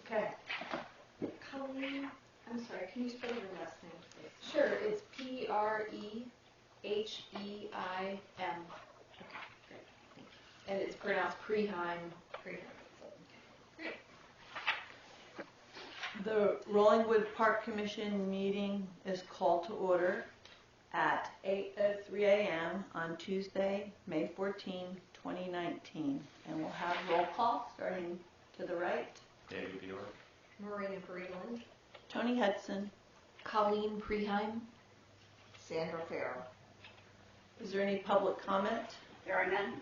Okay. Colleen, I'm sorry, can you spell your last name, please? Sure, it's Preheim. Okay, great. And it's pronounced Preheim. Great. The Rollingwood Park Commission meeting is called to order at 8:03 a.m. on Tuesday, May 14, 2019. And we'll have roll call starting to the right. David Bjork. Marina Breland. Tony Hudson. Colleen Preheim. Sandra Farrell. Is there any public comment? There are none.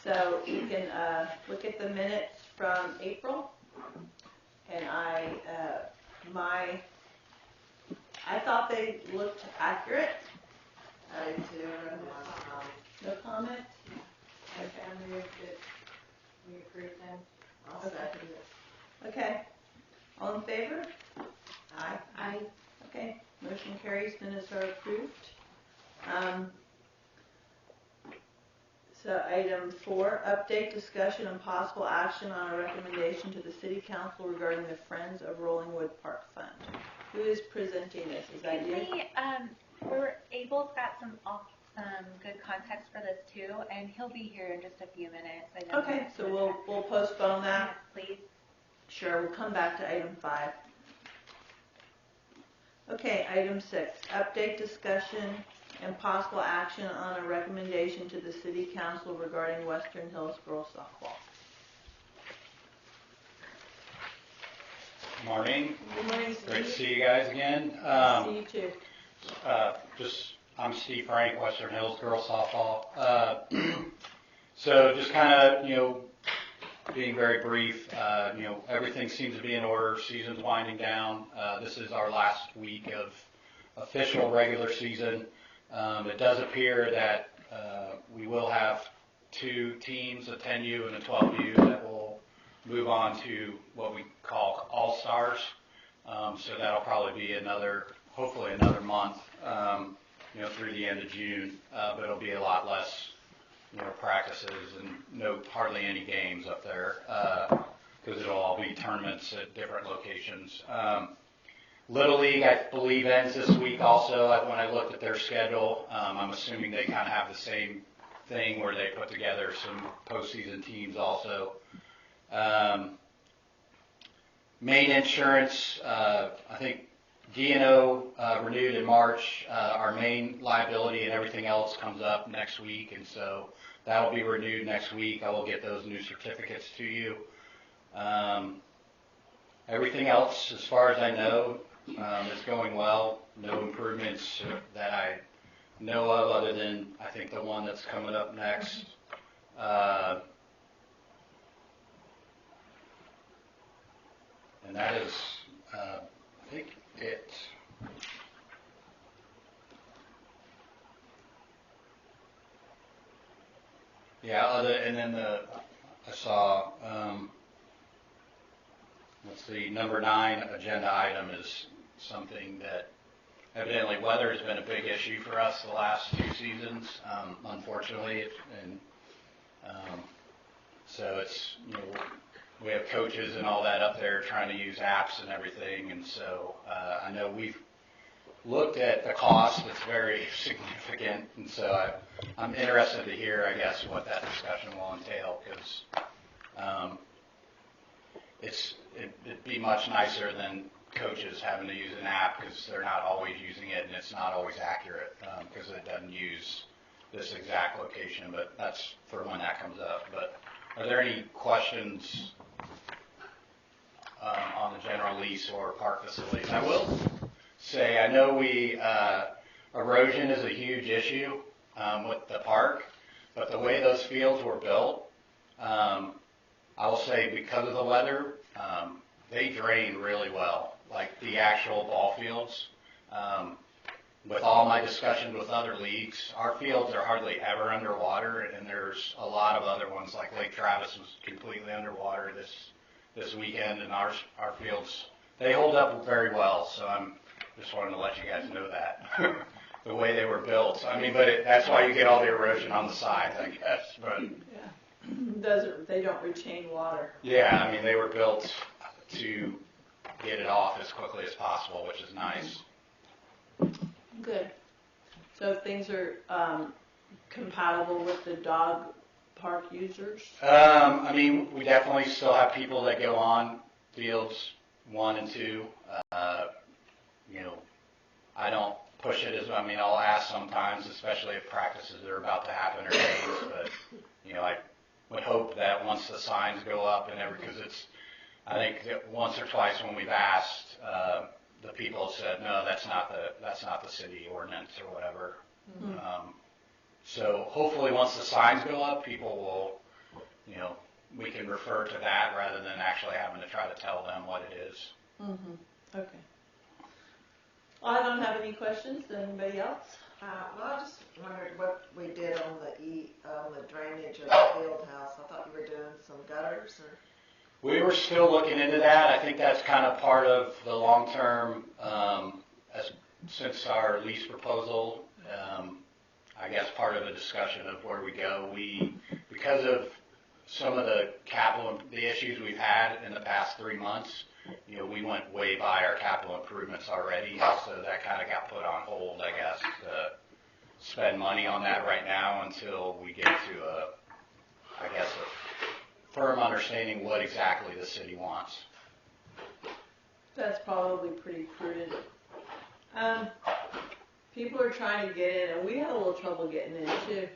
So you can look at the minutes from April. And I thought they looked accurate. No comment? Okay. We approve them. Okay. All in favor? Aye. Aye. Okay. Motion carries. Minutes are approved. So item 4, update, discussion, and possible action on a recommendation to the City Council regarding the Friends of Rollingwood Park Fund. Who is presenting this? Is that you? We're able to got some good context for this too, and he'll be here in just a few minutes. Okay, so we'll postpone that. Yes, please. Sure, we'll come back to item 5. Okay, item 6, update, discussion, and possible action on a recommendation to the City Council regarding Western Hills Girls Softball. Morning. Good morning, Steve. Great to see you guys again. See you too. I'm Steve Frank, Western Hills Girls Softball. So just kind of, being very brief, everything seems to be in order. Season's winding down. This is our last week of official regular season. It does appear that we will have 2 teams, a 10U and a 12U, that will move on to what we call All-Stars. So that'll probably be hopefully another month, through the end of June. But it'll be a lot less, practices and hardly any games up there, because it'll all be tournaments at different locations. Little League, I believe, ends this week also. When I looked at their schedule, I'm assuming they kind of have the same thing where they put together some postseason teams also. Main Insurance, I think D&O renewed in March. Our main liability and everything else comes up next week, and so that will be renewed next week. I will get those new certificates to you. Everything else, as far as I know, is going well. No improvements that I know of other than, I think, the one that's coming up next. And that is, I think, it. Yeah, and then I saw, number 9 agenda item is something that evidently weather has been a big issue for us the last 2 seasons, unfortunately, and so it's, we have coaches and all that up there trying to use apps and everything, and so I know we've looked at the cost. It's very significant, and so I'm interested to hear, I guess, what that discussion will entail, because it'd be much nicer than coaches having to use an app, because they're not always using it and it's not always accurate, because it doesn't use this exact location, but that's for when that comes up. But are there any questions on the general lease or park facilities? I will say, I know erosion is a huge issue with the park, but the way those fields were built, I will say, because of the weather, they drain really well, like the actual ball fields. With all my discussions with other leagues, our fields are hardly ever underwater, and there's a lot of other ones, like Lake Travis was completely underwater this weekend, and our fields, they hold up very well. So I'm just wanted to let you guys know that the way they were built. I mean, but that's why you get all the erosion on the sides, I guess. But They don't retain water. Yeah, I mean, they were built to get it off as quickly as possible, which is nice. Good. So things are compatible with the dog park users? I mean, we definitely still have people that go on fields 1 and 2. You know, I don't push it I mean, I'll ask sometimes, especially if practices are about to happen or games, but, you know, I would hope that once the signs go up and because I think that once or twice when we've asked, the people have said, no, that's not the city ordinance or whatever. Mm-hmm. So hopefully once the signs go up, people will, you know, we can refer to that rather than actually having to try to tell them what it is. Mm-hmm. Okay. Well, I don't have any questions. Does anybody else? Well, I just wondered what we did on the drainage of the field house. I thought you were doing some gutters or. We were still looking into that. I think that's kind of part of the long-term, since our lease proposal, I guess part of the discussion of where we go. Because of some of the the issues we've had in the past 3 months, you know, we went way by our capital improvements already, so that kind of got put on hold, I guess, to spend money on that right now until we get to a firm understanding what exactly the city wants. That's probably pretty prudent. People are trying to get in, and we had a little trouble getting in too.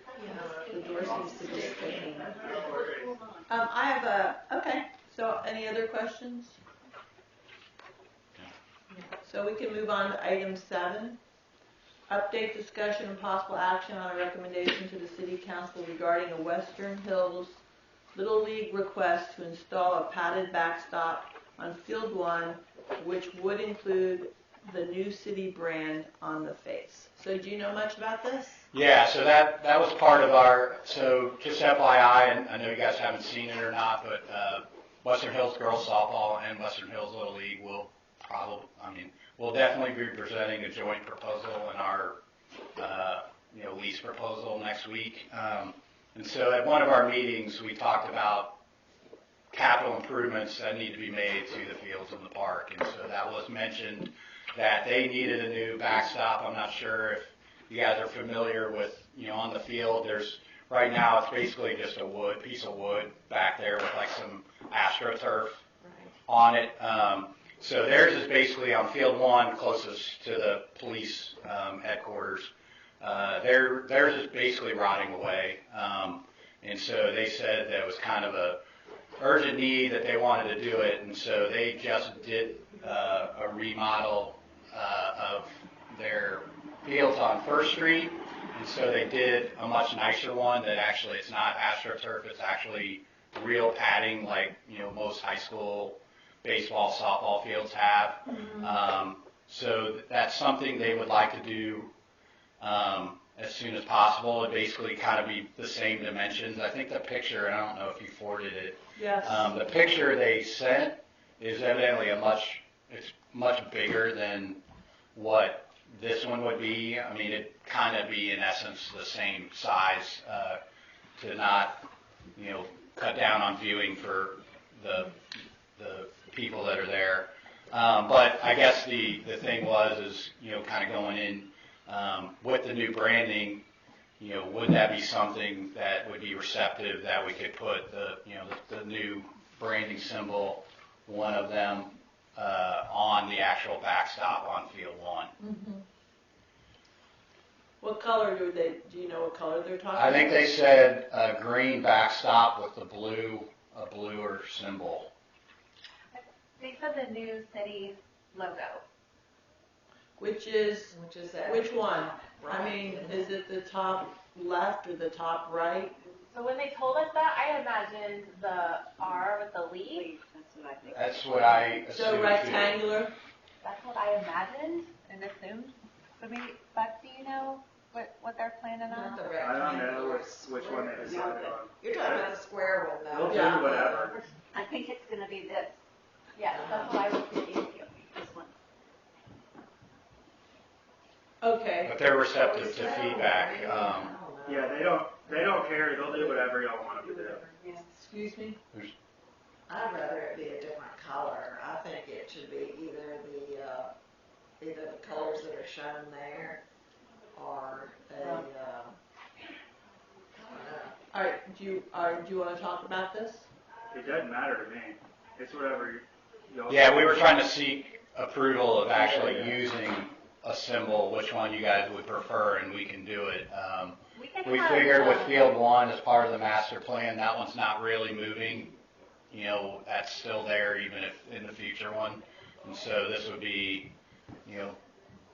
The door seems to be sticking. Okay, so any other questions? So we can move on to item 7. Update, discussion, and possible action on a recommendation to the City Council regarding a Western Hills Little League request to install a padded backstop on Field 1, which would include the new city brand on the face. So do you know much about this? Yeah, so that was part of so just FYI, and I know you guys haven't seen it or not, but Western Hills Girls Softball and Western Hills Little League we'll definitely be presenting a joint proposal in our lease proposal next week. And so at one of our meetings, we talked about capital improvements that need to be made to the fields in the park. And so that was mentioned that they needed a new backstop. I'm not sure if you guys are familiar with, on the field, right now it's basically just a piece of wood back there with like some AstroTurf on it. So theirs is basically on Field 1, closest to the police headquarters. Theirs is basically rotting away, and so they said that it was kind of a urgent need that they wanted to do it, and so they just did a remodel of their fields on First Street, and so they did a much nicer one that actually it's not AstroTurf, it's actually real padding like most high school baseball, softball fields have. Mm-hmm. So that's something they would like to do as soon as possible. It basically kind of be the same dimensions. I think the picture, and I don't know if you forwarded it. Yes. The picture they sent is evidently it's much bigger than what this one would be. I mean, it'd kind of be in essence the same size to not, cut down on viewing for the people that are there. But I guess the thing is kind of going in with the new branding, would that be something that would be receptive that we could put the new branding symbol, one of them, on the actual backstop on Field 1. Mm-hmm. What color do you know what color they're talking about? I think they said a green backstop with a bluer symbol. They said the new city logo. Which is that? Which one? Right. I mean, is it the top left or the top right? So when they told us that, I imagined the R with the leaf. That's what I think. That's what I assumed. So rectangular? That's what I imagined. And assumed. So maybe, Beth, do you know what they're planning on? Not the I don't know rectangular which one they decided on. You're talking about the square one, though. We'll Yeah. do whatever. I think it's going to be this. Yes, that's what I was thinking too. This one. Okay. But they're receptive to feedback. Yeah, they don't. They don't care. They'll do whatever y'all want them to do. Excuse me? I'd rather it be a different color. I think it should be either the colors that are shown there or I don't know. All right, do you want to talk about this? It doesn't matter to me. It's whatever y'all. Yeah, we were trying to seek approval of actually using a symbol, which one you guys would prefer, and we can do it. We figured with Field 1 as part of the master plan, that one's not really moving. You know, that's still there even if in the future one. And so this would be, you know,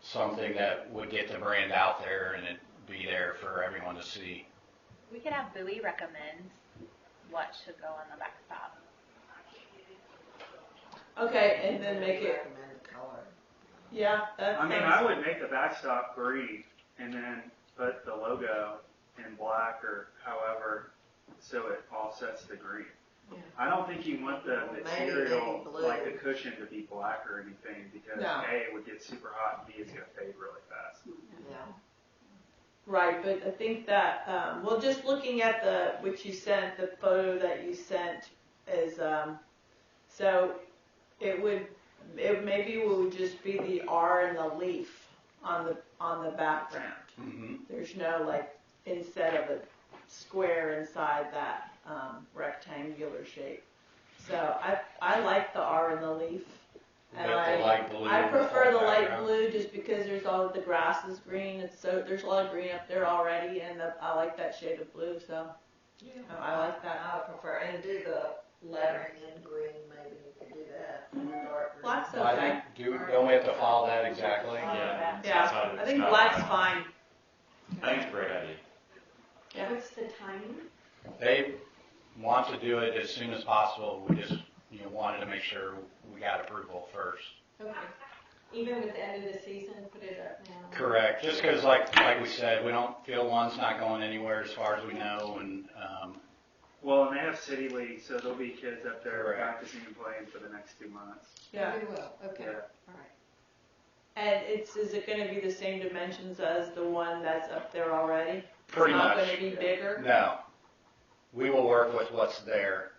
something that would get the brand out there and it'd be there for everyone to see. We could have Bowie recommend what should go on the backstop. Okay, and then make it, recommend color. yeah, that I mean, sounds- I would make the backstop green and then put the logo in black or however, so it offsets the green. Yeah. I don't think you want the Maybe material, blue. like the cushion, to be black or anything because No. A, it would get super hot and B, it's gonna fade really fast. Yeah. right, but I think that, well, just looking at which you sent, the photo that you sent is, so maybe it would just be the R and the leaf on the background. Mm-hmm. There's no like, instead of a square inside that rectangular shape. So I like the R and the leaf. And With the light blue. I prefer the light background. blue just because there's all the grass is green. There's a lot of green up there already, and I like that shade of blue. So I like that. I would prefer, and do the lettering in green, maybe you could do that, in dark green. Black's So I okay. think, don't we have to follow that exactly? Yeah. Yeah, I think black's fine. I think it's a great idea. Yeah. What's the timing? They want to do it as soon as possible. We just, wanted to make sure we got approval first. Okay. Even with the end of the season, put it up now? Correct. Just because, like we said, we don't feel one's not going anywhere as far as we know, and Well, and they have city league, so there'll be kids up there Correct. practicing and playing for the next 2 months. Yeah. Very well, okay, Yeah. all right. And is it going to be the same dimensions as the one that's up there already? pretty It's not much. going to be bigger? No. We will work with what's there.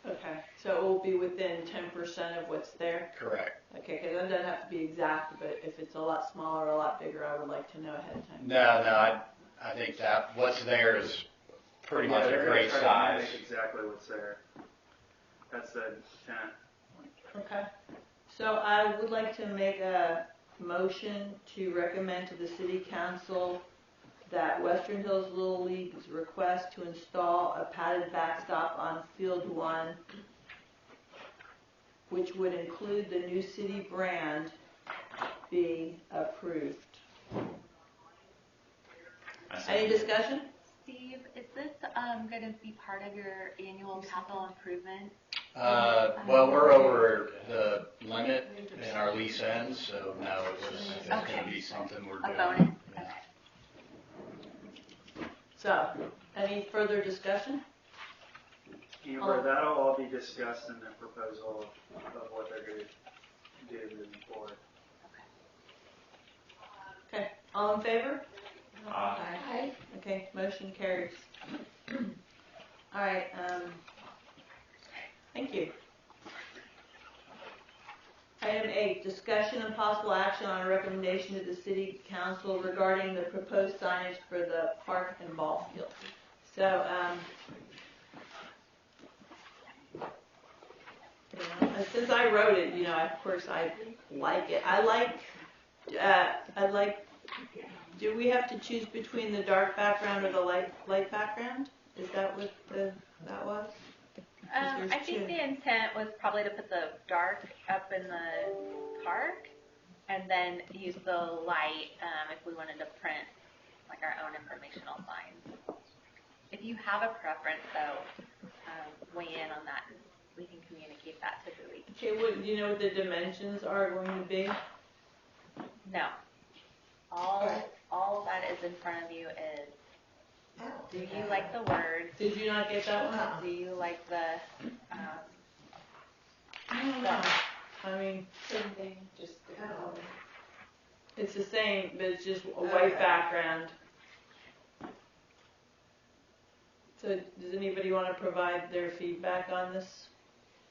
Okay, so it will be within 10% of what's there? Correct. Okay, because it doesn't have to be exact, but if it's a lot smaller or a lot bigger, I would like to know ahead of time. No, I think that what's there is pretty much they're a gonna great try to size. mimic exactly what's there. That's the intent. Okay. So I would like to make a motion to recommend to the city council that Western Hills Little League's request to install a padded backstop on Field 1, which would include the new city brand, be approved. Any discussion? Steve, is this going to be part of your annual capital improvement? Well, we're over the limit in our lease ends, so no, it's going Okay. to be something we're A doing. bonus? Yeah. Okay. So, any further discussion? Amber, that'll all be discussed in the proposal of what they're going to do moving forward. Okay, all in favor? Aye. Okay, motion carries. All right, thank you. Item 8, discussion and possible action on a recommendation to the city council regarding the proposed signage for the park and ball field. So, since I wrote it, of course I like it. I like, do we have to choose between the dark background or the light background? Is that what that was? I think the intent was probably to put the dark up in the park and then use the light if we wanted to print like our own informational signs. If you have a preference though, weigh in on that and we can communicate that to Bowie. Okay, do you know what the dimensions are going to be? No. All that is in front of you is, do you like the words? Did you not get that one? Do you like the, I don't know. I mean, Same thing, just the color. it's the same, but it's just a white background. So does anybody want to provide their feedback on this?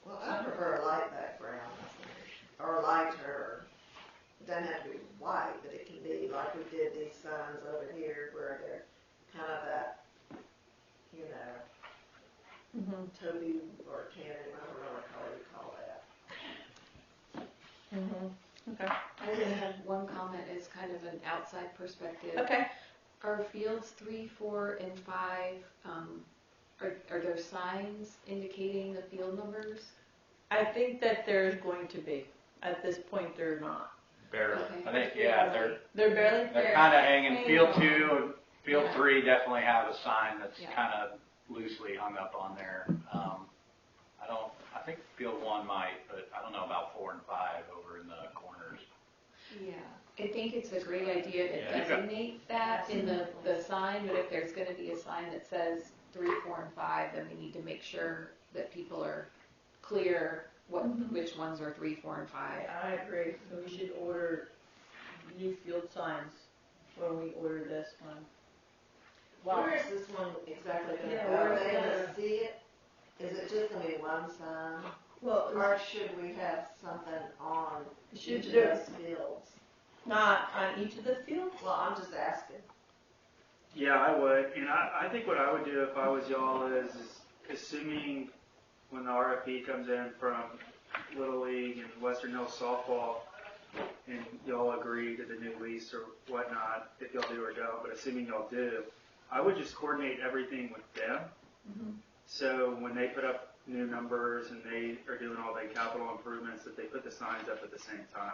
Well, I prefer a light background, I think, or lighter. It doesn't have to be white, but it can be like we did these signs over here where they're kind of that, you know, Mm-hmm. Toby or tannin, I don't know what color you call that. Mm-hmm. Okay. I just have one comment as kind of an outside perspective. Okay. Are fields 3, 4, and 5, are there signs indicating the field numbers? I think that there's going to be. At this point, they're not. Barely. Okay. I think, yeah, They're barely? they're kind of hanging. Field 2 and Field Yeah. 3 definitely have a sign that's Yeah. kind of loosely hung up on there. I think Field 1 might, but I don't know about 4 and 5 over in the corners. Yeah. I think it's a great idea to Yeah. designate that in the sign, but if there's going to be a sign that says 3, 4, and 5, then we need to make sure that people are clear which ones are 3, 4, and 5. I agree. So we should order new field signs when we order this one. Where is this one exactly going to Yeah, go? where Are is they it going gonna- to see it? Is it just going to be one sign? Well, Or should we have something on should each of there, those fields? not on each of the fields? Well, I'm just asking. Yeah, I would, and I think what I would do if I was y'all is assuming when the RFP comes in from Little League and Western Hills softball, and y'all agree to the new lease or whatnot, if y'all do or don't, but assuming y'all do, I would just coordinate everything with them. Mm-hmm. So when they put up new numbers and they are doing all the capital improvements, that they put the signs up at the same time.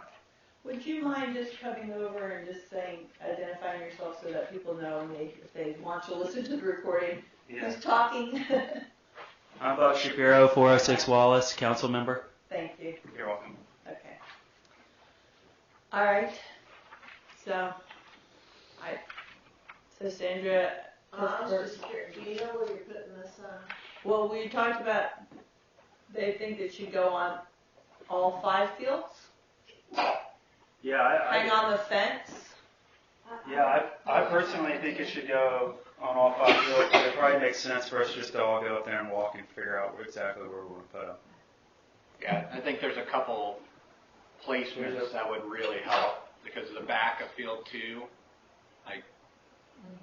Would you mind just coming over and just saying, identifying yourself so that people know when if they want to listen to the recording, who's talking? I'm Buck Shapiro, 406 Wallace, council member. Thank you. You're welcome. Okay. All right. So Sandra, I was just curious, do you know where you're putting this sign? well, we talked about, they think it should go on all 5 fields? Yeah, Hang on the fence? I personally think it should go on all 5 fields, but it probably makes sense for us just to all go up there and walk and figure out exactly where we're going to put them. Yeah, I think there's a couple placements that would really help because of the back of Field 2, like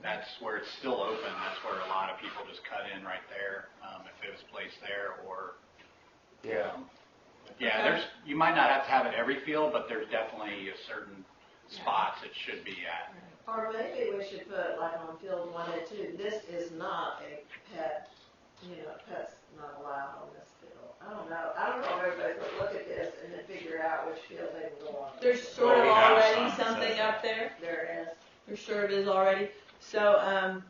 that's where it's still open. That's where a lot of people just cut in right there if it was placed there or you might not have to have it every field, but there's definitely a certain spots it should be at. Or maybe we should put like on field 1 and 2, this is not a pet, pet's not allowed on this field. I don't know if everybody could look at this and then figure out which field they can go on. There's sort of we have already signs that something say up there. There is. There sort of is already. So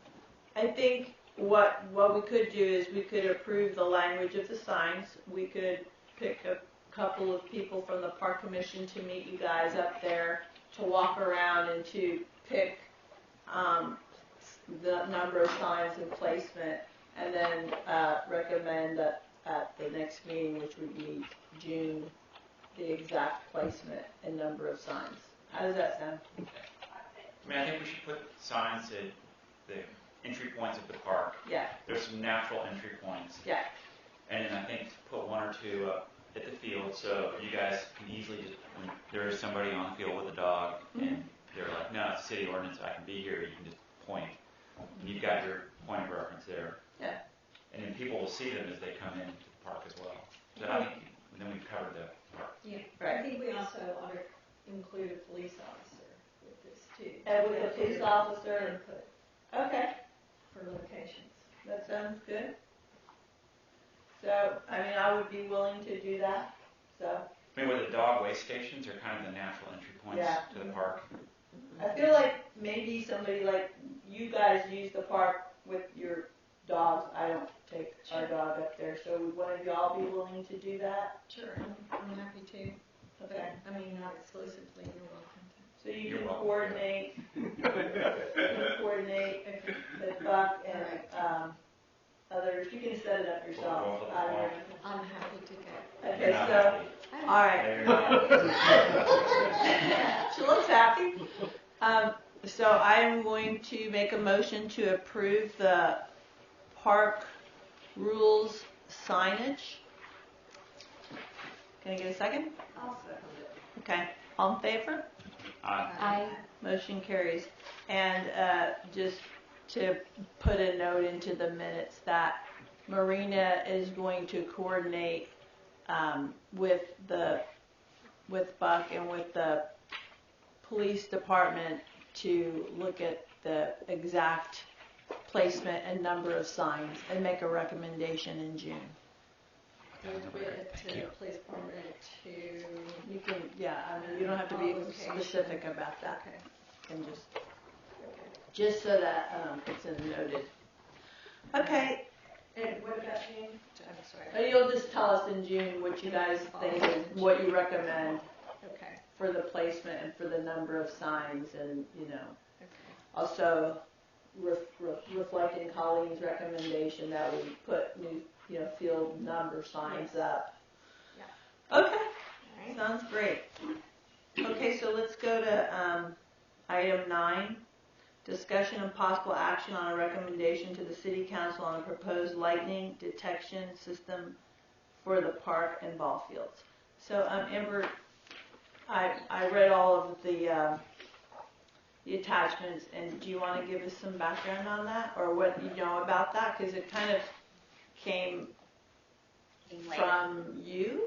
I think what we could do is we could approve the language of the signs. We could pick a couple of people from the park commission to meet you guys up there to walk around and to pick the number of signs and placement, and then recommend that at the next meeting, which would be June, the exact placement and number of signs. How does that sound? I mean, I think we should put signs at the entry points of the park. Yeah, There's some natural entry points. yeah. And then I think put 1 or 2 up at the field so you guys can easily just, when there is somebody on the field with a dog and they're like, no, it's a city ordinance, I can be here, you can just point. And you've got your point of reference there. Yeah. And then people will see them as they come into the park as well. So I think then we've covered the park. Yeah, Right. I think we also ought to include a police officer with this too. And with the police officer. Input Okay, for locations. that sounds good. So, I mean, I would be willing to do that, so. I mean, where the dog waste stations are kind of the natural entry points Yeah. to the park. I feel like maybe somebody like you guys use the park with your dogs. I don't take our dog up there, so would one of y'all be willing to do that? Sure, I'm happy to. Okay. I mean, not exclusively, you're welcome to. So you You're can welcome. coordinate, with Buck and others. You can set it up yourself. We'll go for the I don't call. know. I'm happy to go. Okay, You're not so, happy. all right. There you go. She looks happy. So I'm going to make a motion to approve the park rules signage. Can I get a second? I'll second it. Okay, all in favor? I Motion carries. And just to put a note into the minutes that Marina is going to coordinate with Buck and with the police department to look at the exact placement and number of signs and make a recommendation in June. To place permanent to. You can, yeah, I mean, you don't have to be specific about that. Okay. And just so that it's noted. Okay, And what about June? I'm sorry. you'll just tell us in June what you guys think is what you recommend Okay. for the placement and for the number of signs, and Okay. also reflecting Colleen's recommendation that we put new field number signs up. Yeah. Okay, All right. sounds great. Okay, so let's go to item 9. Discussion and possible action on a recommendation to the City Council on a proposed lightning detection system for the park and ball fields. So, Amber, I read all of the attachments, and do you want to give us some background on that, or what you know about that? Because it kind of came from you?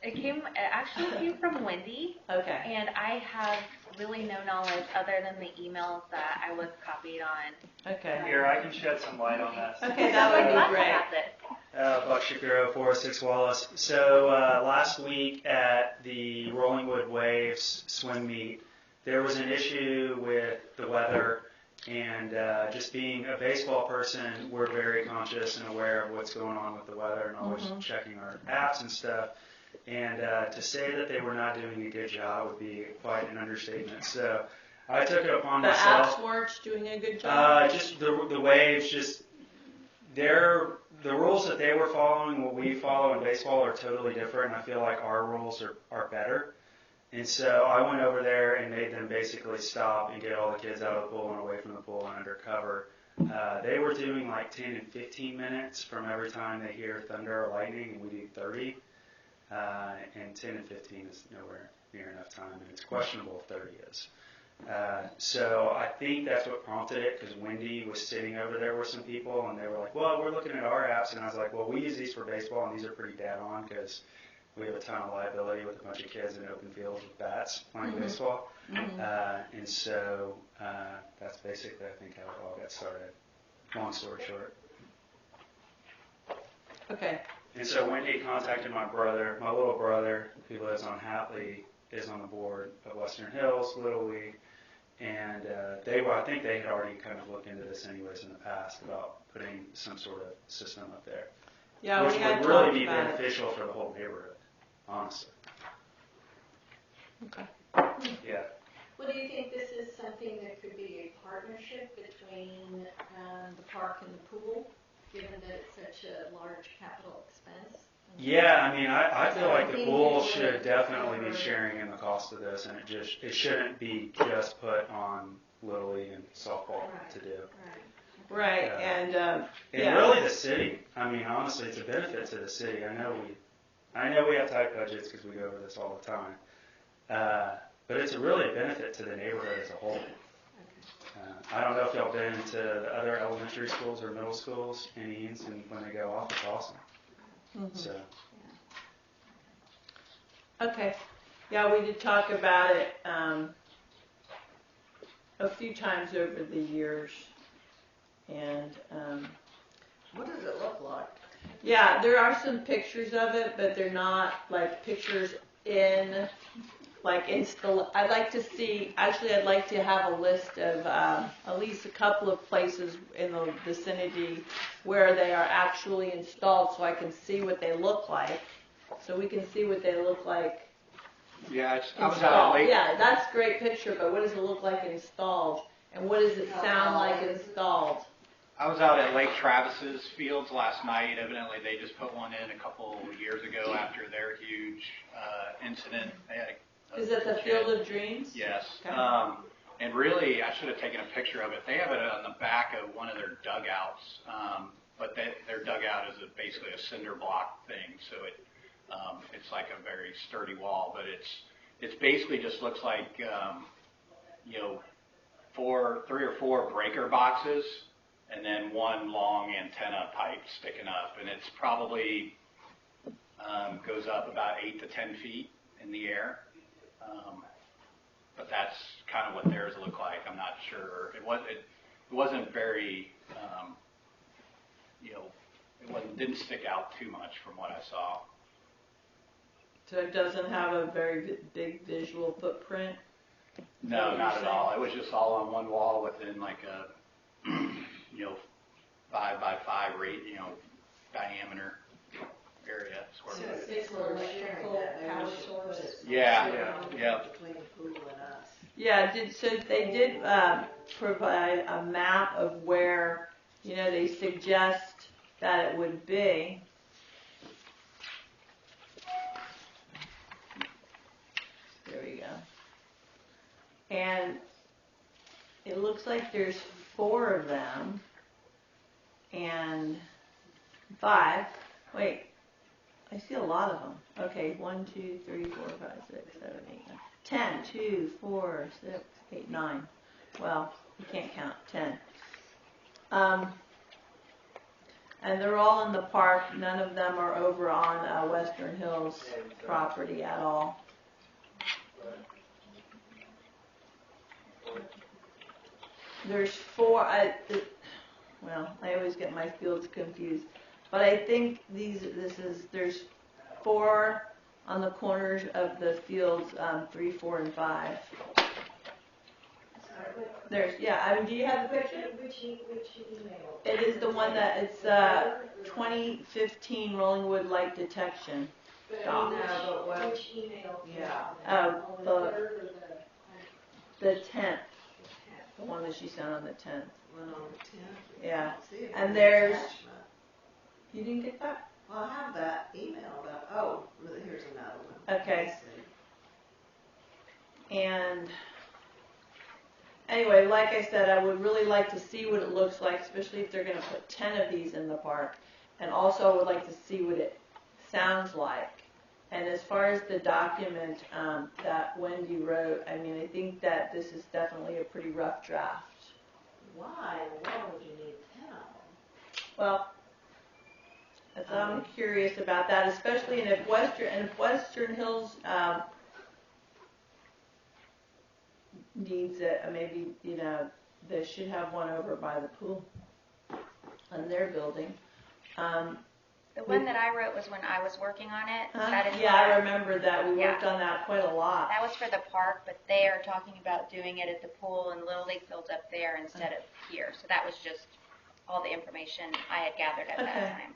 It actually came from Wendy, Okay. and I have really no knowledge other than the emails that I was copied on. Okay. Here, I can shed some light on that. Okay, that would be Lots great. has it. Buck Shapiro, 406 Wallace. So last week at the Rollingwood Waves swim meet, there was an issue with the weather, and just being a baseball person, we're very conscious and aware of what's going on with the weather and always checking our apps and stuff. And to say that they were not doing a good job would be quite an understatement. So I took it upon The myself. apps weren't doing a good job? Just the waves, just the rules that they were following, what we follow in baseball are totally different, and I feel like our rules are better. And so I went over there and made them basically stop and get all the kids out of the pool and away from the pool and under cover. They were doing like 10 and 15 minutes from every time they hear thunder or lightning, and we do 30. And 10 and 15 is nowhere near enough time, and it's questionable if 30 is. So I think that's what prompted it, because Wendy was sitting over there with some people, and they were like, well, we're looking at our apps, and I was like, well, we use these for baseball, and these are pretty dead on, because we have a ton of liability with a bunch of kids in open fields with bats playing baseball. And so that's basically, I think, how it all got started. Long story short. Okay. And so Wendy contacted my brother. My little brother, who lives on Hatley, is on the board of Western Hills Little League, and I think they had already kind of looked into this anyways in the past about putting some sort of system up there, Yeah, which we had would really talked be about it. beneficial for the whole neighborhood, honestly. Okay. Yeah. Well, do you think this is something that could be a partnership between the park and the pool, given that it's such a large capital expense? Yeah, I mean, I feel like the think pool it should would definitely be cover- sharing in the cost of this, and it shouldn't be just put on Little League and softball to do. Right, Yeah. and And yeah. really the city. I mean, honestly, it's a benefit to the city. I know we have tight budgets because we go over this all the time. But it's really a benefit to the neighborhood as a whole. I don't know if y'all been to the other elementary schools or middle schools in Eanes, and when they go off, it's awesome. So, Okay. Yeah, we did talk about it a few times over the years, and What does it look like? yeah, there are some pictures of it, but they're not like pictures in like install. I'd like to see. Actually, I'd like to have a list of at least a couple of places in the vicinity where they are actually installed, so I can see what they look like. So we can see what they look like Yeah, I was out at installed. Lake. Yeah, that's a great picture, but what does it look like installed? And what does it sound like installed? I was out at Lake Travis's fields last night. Evidently, they just put one in a couple years ago after their huge incident. They had Is it the Field of Dreams? Yes. Okay. And really, I should have taken a picture of it. They have it on the back of one of their dugouts. but their dugout is basically a cinder block thing, so it's like a very sturdy wall, but it's basically just looks like, you know, 3 or 4 breaker boxes, and then one long antenna pipe sticking up, and it's probably goes up about 8 to 10 feet in the air. But that's kind of what theirs look like. I'm not sure. It wasn't very, you know, didn't stick out too much from what I saw. So it doesn't have a very big visual footprint? No, not at all. It was just all on one wall within like a, you know, 5 by 5 diameter area. So it's an electrical power source. Yeah. Between the pool and us. Yeah, so they did provide a map of where, you know, they suggest that it would be. There we go. And it looks like there's 4 of them and 5. Wait, I see a lot of them. Okay, 1, 2, 3, 4, 5, 6, 7, 8, 9. 10, 2, 4, 6, 8, 9. Well, you can't count. 10. And they're all in the park. None of them are over on Western Hills property at all. There's 4. I always get my fields confused, but I think there's 4 on the corners of the fields, 3, 4, and 5. There's, do you have the picture? Which email? It is the one that it's 2015 Rollingwood Light Detection. Which email? Yeah. The 10th. The one that she sent on the 10th. One on the 10th. Yeah. See it. And there's, you didn't get that? Well, I have that email about, oh, here's another one. Okay. Let's see. And anyway, like I said, I would really like to see what it looks like, especially if they're going to put 10 of these in the park. And also I would like to see what it sounds like. And as far as the document that Wendy wrote, I mean, I think that this is definitely a pretty rough draft. Why would you need 10 of them? Well, I'm curious about that, especially if Western Hills needs it. Maybe, you know, they should have one over by the pool on their building. The one that I wrote was when I was working on it. I remember that. We worked on that quite a lot. That was for the park, but they are talking about doing it at the pool and Little League fields up there instead of here. So that was just all the information I had gathered at that time.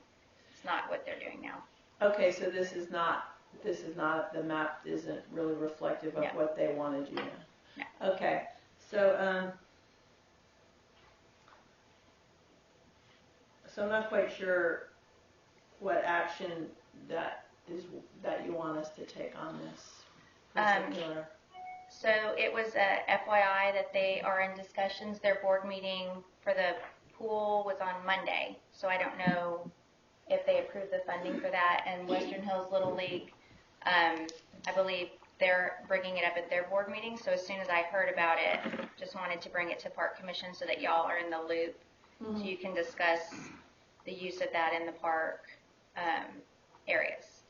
It's not what they're doing now. Okay, so this is not, the map isn't really reflective of what they want to do now. No. Okay, so, I'm not quite sure what action that you want us to take on this particular. So it was a FYI that they are in discussions. Their board meeting for the pool was on Monday, so I don't know if they approved the funding for that. And Western Hills Little League, I believe they're bringing it up at their board meeting. So as soon as I heard about it, just wanted to bring it to Park Commission so that y'all are in the loop, so you can discuss the use of that in the park areas.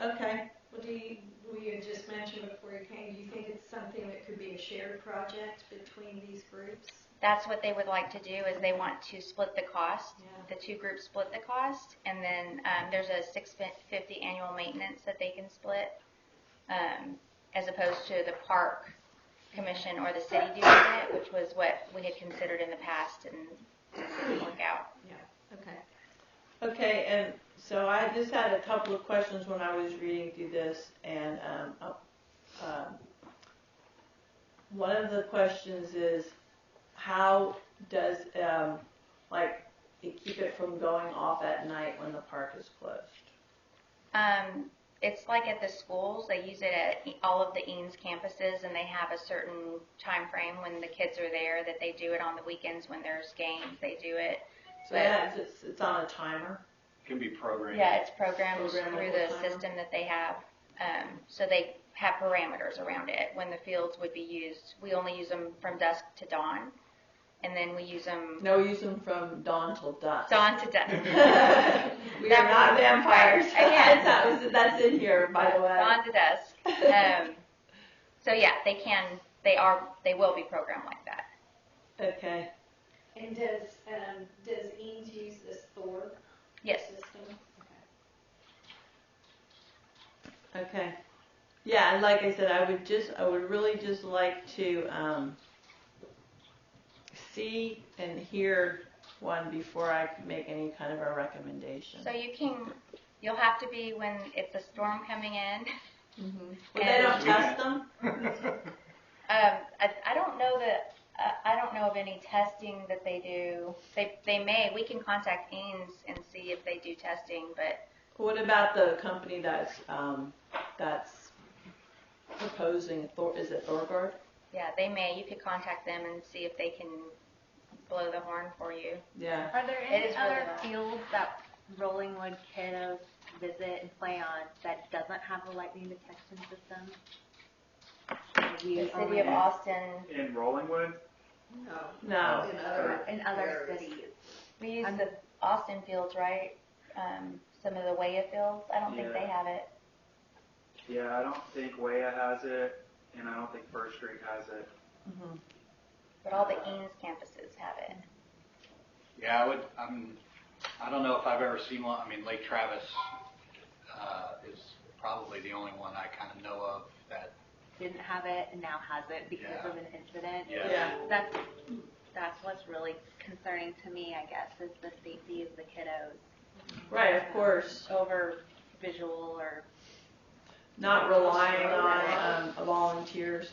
Okay. Well, we had just mentioned before you came, do you think it's something that could be a shared project between these groups? That's what they would like to do, is they want to split the cost. Yeah. The 2 groups split the cost, and then there's a $650 annual maintenance that they can split, as opposed to the Park Commission or the city doing it, which was what we had considered in the past, and it didn't work out. Yeah. Okay. Okay, and so I just had a couple of questions when I was reading through this, and one of the questions is, how does it keep it from going off at night when the park is closed? It's like at the schools. They use it at all of the Eanes campuses, and they have a certain time frame when the kids are there that they do it on the weekends when there's games. They do it. So yeah, it's on a timer. Can be programmed. Yeah, it's programmed Programmable through the timer. system that they have. So they have parameters around it. When the fields would be used, we only use them from dusk to dawn, and then we use them No, we use them from dawn till dusk. dawn to dusk. We are not vampires. Again. That's in here, by the way. Dawn to dusk. So yeah, they will be programmed like that. Okay. And does Eames use this Thor Yes. system? Okay. Yeah, and like I said, I would really just like to see and hear one before I make any kind of a recommendation. So you'll have to be when it's a storm coming in. Mm-hmm. But they don't test them? I don't know that. I don't know of any testing that they do. They may. We can contact Eames and see if they do testing. But what about the company that's proposing? Is it Thorgard? yeah, they may. You could contact them and see if they can blow the horn for you. Yeah. Are there It any is really other loud. fields that Rollingwood kiddos visit and play on that doesn't have a lightning detection system? The city of Austin. In Rollingwood, No. In In other areas. cities. We use the Austin fields, right? Some of the Waya fields. I don't think Yeah. they have it. yeah, I don't think Waya has it, and I don't think First Street has it. Mm-hmm. But all the Eames campuses have it. Yeah, I don't know if I've ever seen one. I mean, Lake Travis is probably the only one I kind of know of that. Didn't have it and now has it because Yeah. of an incident. Yeah. That's what's really concerning to me, I guess, is the safety of the kiddos Right, of course. over visual or Not relying on volunteers.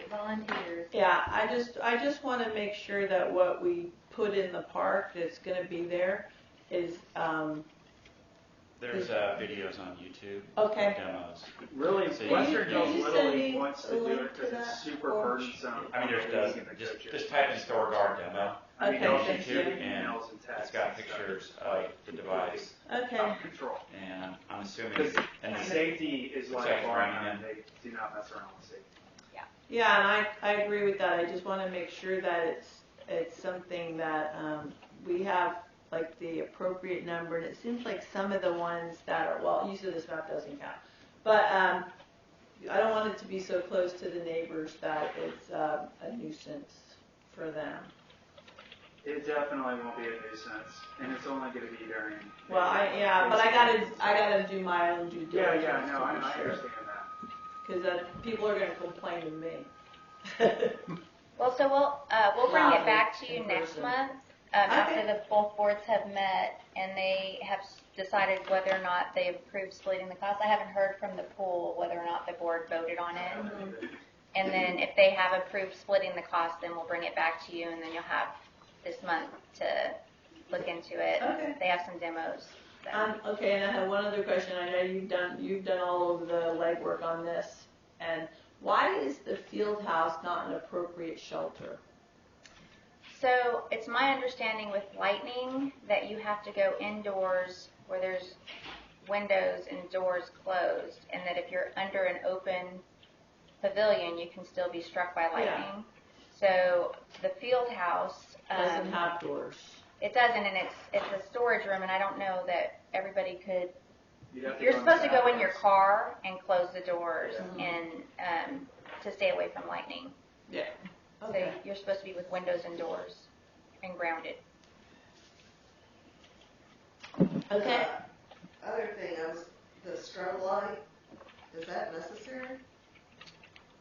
volunteers. Yeah, I just want to make sure that what we put in the park that's going to be there is There's videos on YouTube. Okay. Demos. Really, So Western can Hills you Little send League me wants a to do link it to because that? it's super Or- burdensome. I mean, there's dozens. Just type in Thorgard demo. I mean, Okay, don't thank shoot you. emails and texts. It's got and stuff. pictures of the device, Okay. Out of control. and I'm assuming. Because And safety is like like bar running none. in. They do not mess around with safety. Yeah, and I agree with that. I just want to make sure that it's something that we have like the appropriate number. And it seems like some of the ones that are, well, usually this map doesn't count, but I don't want it to be so close to the neighbors that it's a nuisance for them. It definitely won't be a nuisance, and it's only going to be during. Well, but I gotta do my own due Yeah, diligence. yeah, no, I to be sure. understand that. Because people are going to complain to me. Well, so we'll bring it back to you In next person. month after both boards have met and they have decided whether or not they've approved splitting the cost. I haven't heard from the pool whether or not the board voted on it. And then if they have approved splitting the cost, then we'll bring it back to you, and then you'll have this month to look into it. Okay. They have some demos. So. Okay, and I have one other question. I know you've done all of the legwork on this, and why is the field house not an appropriate shelter? So it's my understanding with lightning that you have to go indoors where there's windows and doors closed, and that if you're under an open pavilion, you can still be struck by lightning. So the field house Doesn't have doors. It doesn't, and it's a storage room, and I don't know that everybody could. You're supposed to go in your car and close the doors and to stay away from lightning. Yeah. So you're supposed to be with windows and doors and grounded. Okay. Other thing, the strobe light, is that necessary?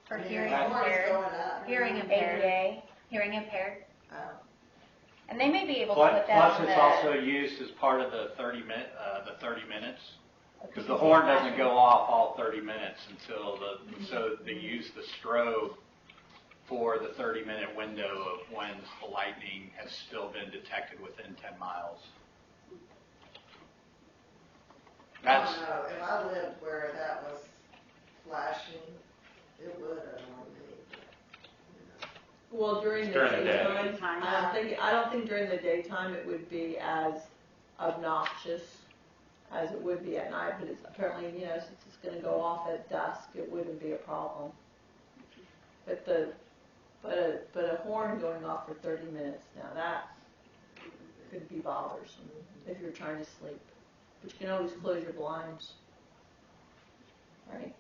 For I mean, hearing the horn's impaired. going up. Hearing impaired. ADA. Hearing impaired. Oh. And they may be able to put that Plus, on it's the. also used as part of the 30 minutes. Because the horn doesn't go off all 30 minutes until so they use the strobe for the 30-minute window of when the lightning has still been detected within 10 miles. That's, I don't know, if I lived where that was flashing, it would annoy me. Well, during the During the day. daytime, I don't think during the daytime it would be as obnoxious as it would be at night, but it's apparently, since it's gonna go off at dusk, it wouldn't be a problem. But a horn going off for 30 minutes, now that could be bothersome if you're trying to sleep. But you can always close your blinds. Right?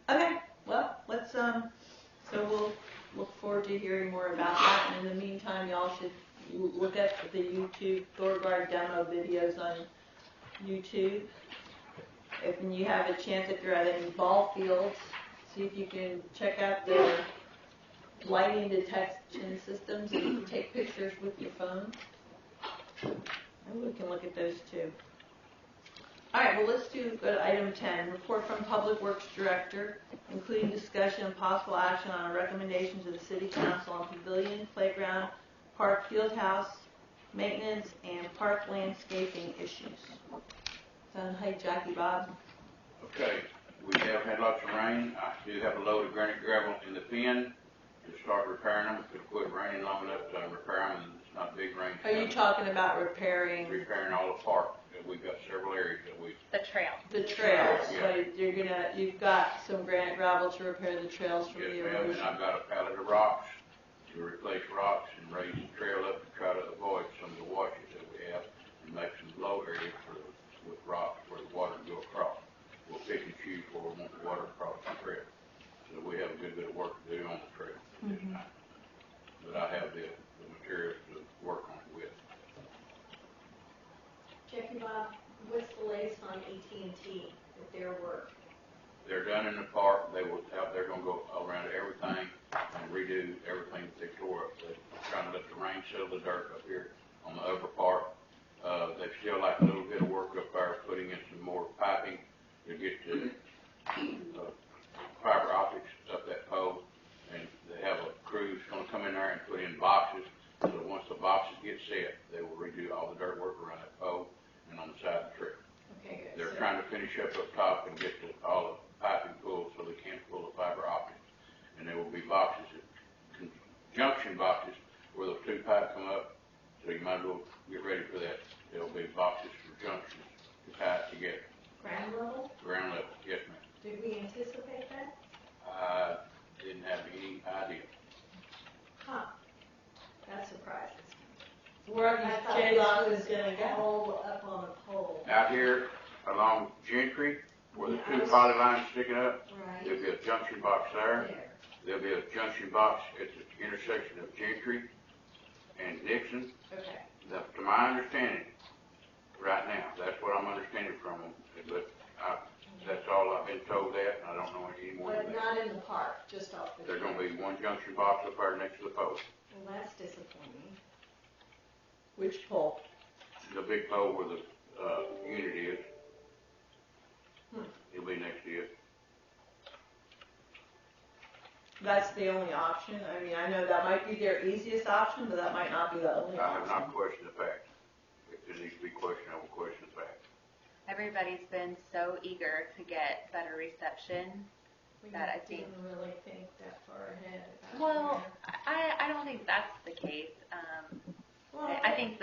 Okay, well, let's, so we'll look forward to hearing more about that, and in the meantime, y'all should look at the YouTube Thorgard demo videos on YouTube. If you have a chance, if you're at any ball fields, see if you can check out their lighting detection systems and take pictures with your phone. And we can look at those too. All right, well, let's go to item 10, report from Public Works Director, including discussion and possible action on a recommendation to the City Council on pavilion, playground, park field house, maintenance, and park landscaping issues. So, hey, Jackie Bob. Okay, we have had lots of rain. I do have a load of granite gravel in the bin to start repairing them. It could quit raining long enough to repair them, and it's not big rain. Are you talking about repairing all the park? We've got several areas that The trail. the trails? Yeah. So you've got some granite gravel to repair the trails from yes, the ma'am, erosion. and I've got a pallet of rocks to replace rocks and raise the trail up to try to avoid some of the washes that we have and make some low areas with rocks where the water can go across. We'll pick and choose where we want the water across the trail. So we have a good bit of work to do on the trail this time. But I have the materials to work on it with. Jackie Bob, what's the latest on AT&T with their work? They're done in the park. They're going to go around everything and redo everything that they tore up. They're trying to let the rain settle the dirt up here on the upper part. They still like a little bit of work up there, putting in some more piping to get the fiber optics up that pole. And they have a crew that's going to come in there and put in boxes. So once the boxes get set, they will redo all the dirt work around that pole and on the side of the trail. Okay, good. They're trying to finish up top and get all the piping pulled so they can't pull the fiber optics. And there will be boxes, junction boxes, where those two pipes come up. So you might as well get ready for that. There will be boxes for junctions to tie it together. Ground level? Ground level, yes, ma'am. Did we anticipate that? I didn't have any idea. Huh. That surprises me. Where I these thought J-Lock this is going to was go? all up on a pole. Out here along Gentry, where the Yeah, two poly lines sticking up, Right. there'll be a junction box there. There. There'll be a junction box at the intersection of Gentry and Nixon. Okay. Now, to my understanding, right now, that's what I'm understanding from them, but that's all I've been told that, and I don't know any more than But that. not in the park, just off the. There's gonna be one junction box up there next to the post. Well, that's disappointing. Which pole? The big pole where the unit is. Hmm. It'll be next to it. That's the only option. I mean, I know that might be their easiest option, but that might not be the only I have option. not questioned the fact. If there needs to be questioned, I will question the fact. Everybody's been so eager to get better reception We that I think. didn't really think that far ahead about Well, I don't think that's the case. Well, I think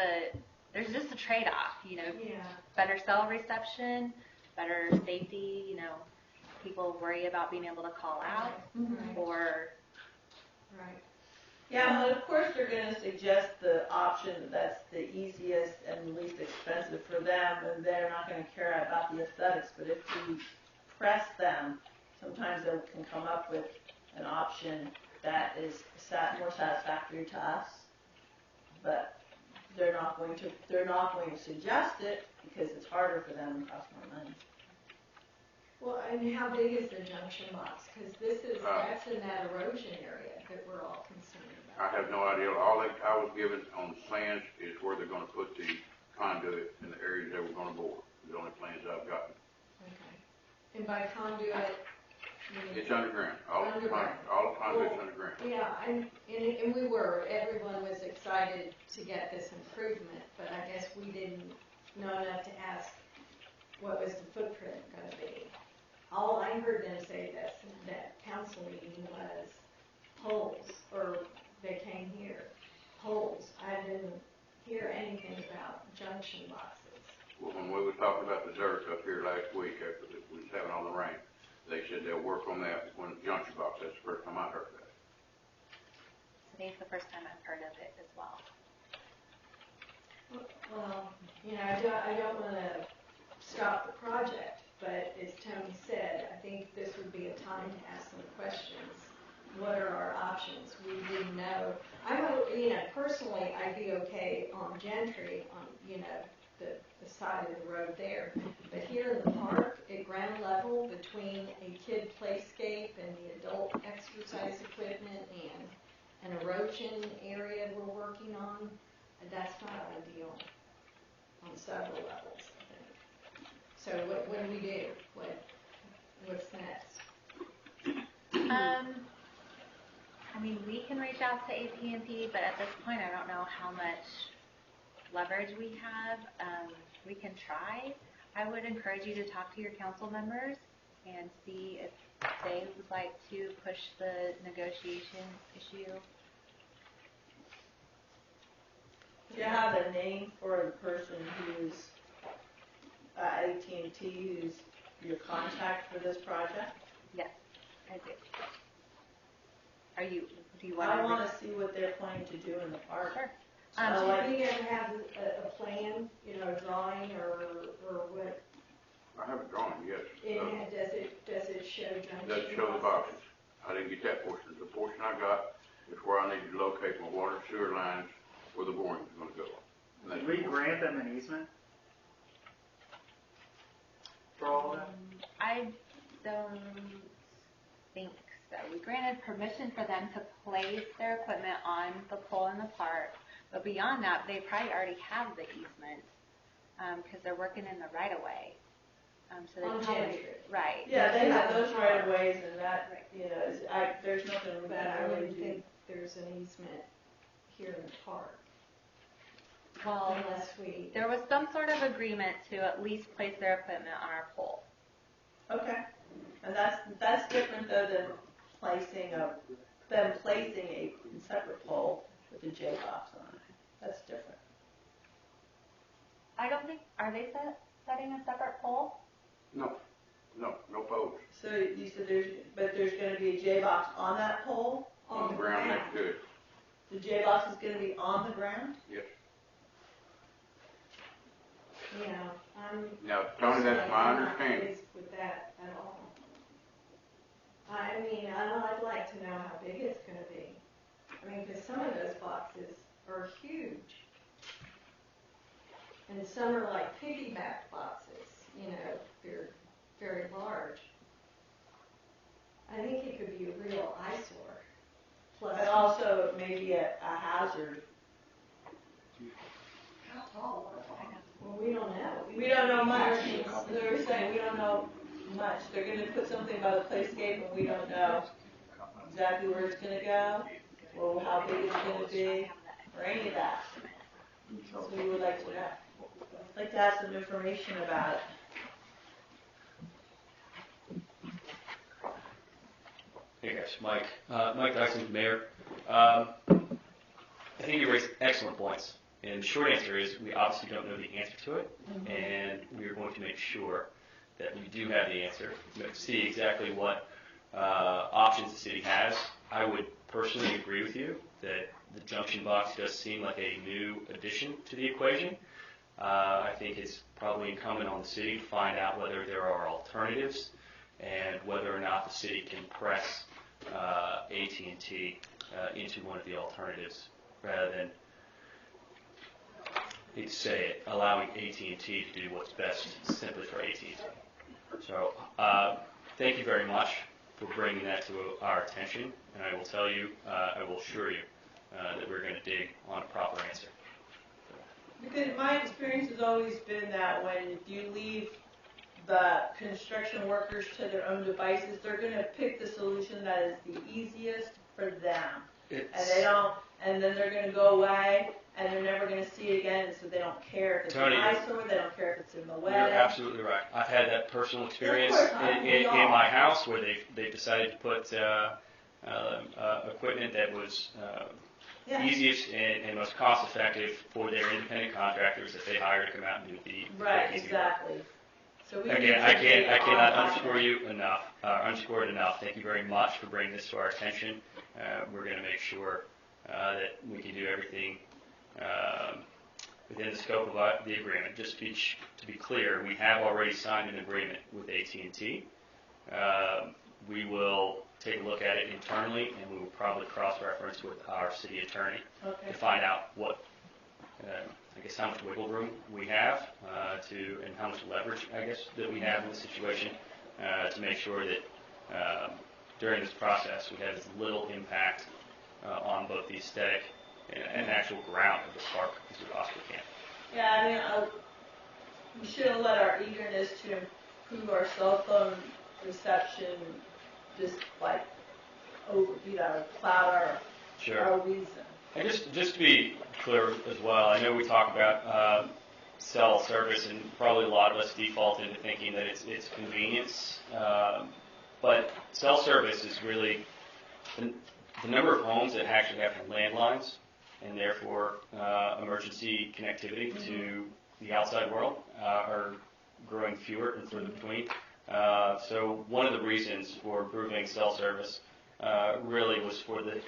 there's just a trade-off, Yeah. better cell reception, better safety, people worry about being able to call out Right. or Right. Yeah, but of course they're going to suggest the option that's the easiest and least expensive for them, and they're not going to care about the aesthetics. But if we press them, sometimes they can come up with an option that is more satisfactory to us. But they're not going to suggest it because it's harder for them and costs more money. Well, and how big is the junction box? Because that's in that erosion area that we're all concerned I about. have no idea. All that I was given on the plans is where they're gonna put the conduit in the areas they were gonna bore. The only plans I've gotten. Okay. And by conduit, you mean? It's underground. All the conduit's underground. Yeah, and everyone was excited to get this improvement, but I guess we didn't know enough to ask what was the footprint gonna be. All I heard them say that council meeting was poles, or they came here, poles. I didn't hear anything about junction boxes. Well, when we were talking about the dirt up here last week after we was having all the rain, they said they'll work on that when the junction box, that's the first time I heard that. Today's the first time I've heard of it as well. Well, I don't want to stop the project, but as Tony said, I think this would be a time to ask some questions. What are our options? We didn't know. Personally, I'd be okay on Gentry, on, the side of the road there. But here in the park, at ground level, between a kid playscape and the adult exercise equipment and an erosion area we're working on, that's not ideal on several levels, I think. So what do we do? What's next? We can reach out to AT&T, but at this point, I don't know how much leverage we have. We can try. I would encourage you to talk to your council members and see if they would like to push the negotiation issue. Do you have a name for the person who's AT&T, who's your contact for this project? Yes, I do. Do you want I want to see what they're planning to do in the park. Sure. Do we ever have a plan, a drawing or what? I have a drawing, yes. And does it show junction? Does show the boxes. I didn't get that portion. The portion I got is where I need to locate my water sewer lines where the boring is going to go. Did we grant them an easement for all of that? I don't think so. We granted permission for them to place their equipment on the pole in the park, but beyond that, they probably already have the easement because they're working in the right of way. So they probably, right. Yeah, they have those right of ways, and that there's nothing we But can I really wouldn't do. think there's an easement here in the park. Well, Unless we. there was some sort of agreement to at least place their equipment on our pole. Okay, and that's different though than placing a separate pole with a J box on it. That's different. I don't think, are they setting a separate pole? No poles. So you said there's going to be a J box on that pole? On the ground next to it. The J box is going to be on the ground? Yes. I'm. Now, Tony, that's my I'm not understanding. pleased with that at all. I'd like to know how big it's going to be. Because some of those boxes are huge. And some are like piggyback boxes, they're very large. I think it could be a real eyesore. Plus, And also maybe a hazard. how tall? Well, we don't know. We don't know much. They were saying we don't know much. They're going to put something by the playscape and we don't know exactly where it's going to go, or how big it's going to be, or any of that. So we would like to know. Like to have some information about it. Hey guys, Mike Dyson, Mayor. I think you raised excellent points. And the short answer is we obviously don't know the answer to it, and we are going to make sure that we do have the answer, see exactly what options the city has. I would personally agree with you that the junction box does seem like a new addition to the equation. I think it's probably incumbent on the city to find out whether there are alternatives and whether or not the city can press AT&T into one of the alternatives rather than, hate to say it, allowing AT&T to do what's best simply for AT&T. So thank you very much for bringing that to our attention, and I will tell you, I will assure you that we're going to dig on a proper answer. Because my experience has always been that when you leave the construction workers to their own devices, they're going to pick the solution that is the easiest for them. And then they're going to go away, and they're never going to see it again, and so they don't care if it's Tony, an eyesore, they don't care if it's in the way. You're absolutely right. I've had that personal experience in my house where they decided to put equipment that was Yeah. easiest and most cost effective for their independent contractors that they hire to come out and do the Right, easy work. exactly. So we need Again, to I be cannot on top of underscore it. you enough, underscore it enough. Thank you very much for bringing this to our attention. We're going to make sure that we can do everything within the scope of the agreement. Just to be clear, we have already signed an agreement with AT&T. We will take a look at it internally, and we will probably cross-reference with our city attorney Okay. to find out what, I guess, how much wiggle room we have and how much leverage, I guess, that we have in the situation to make sure that during this process we have as little impact on both the aesthetic and actual ground of the park as we possibly can. Yeah, I mean, we shouldn't let our eagerness to improve our cell phone reception just like cloud our reason. And just to be clear as well, I know we talk about cell service, and probably a lot of us default into thinking that it's convenience, but cell service is really the number of homes that actually have landlines and therefore emergency connectivity to the outside world are growing fewer and further between. So one of the reasons for improving cell service really was for the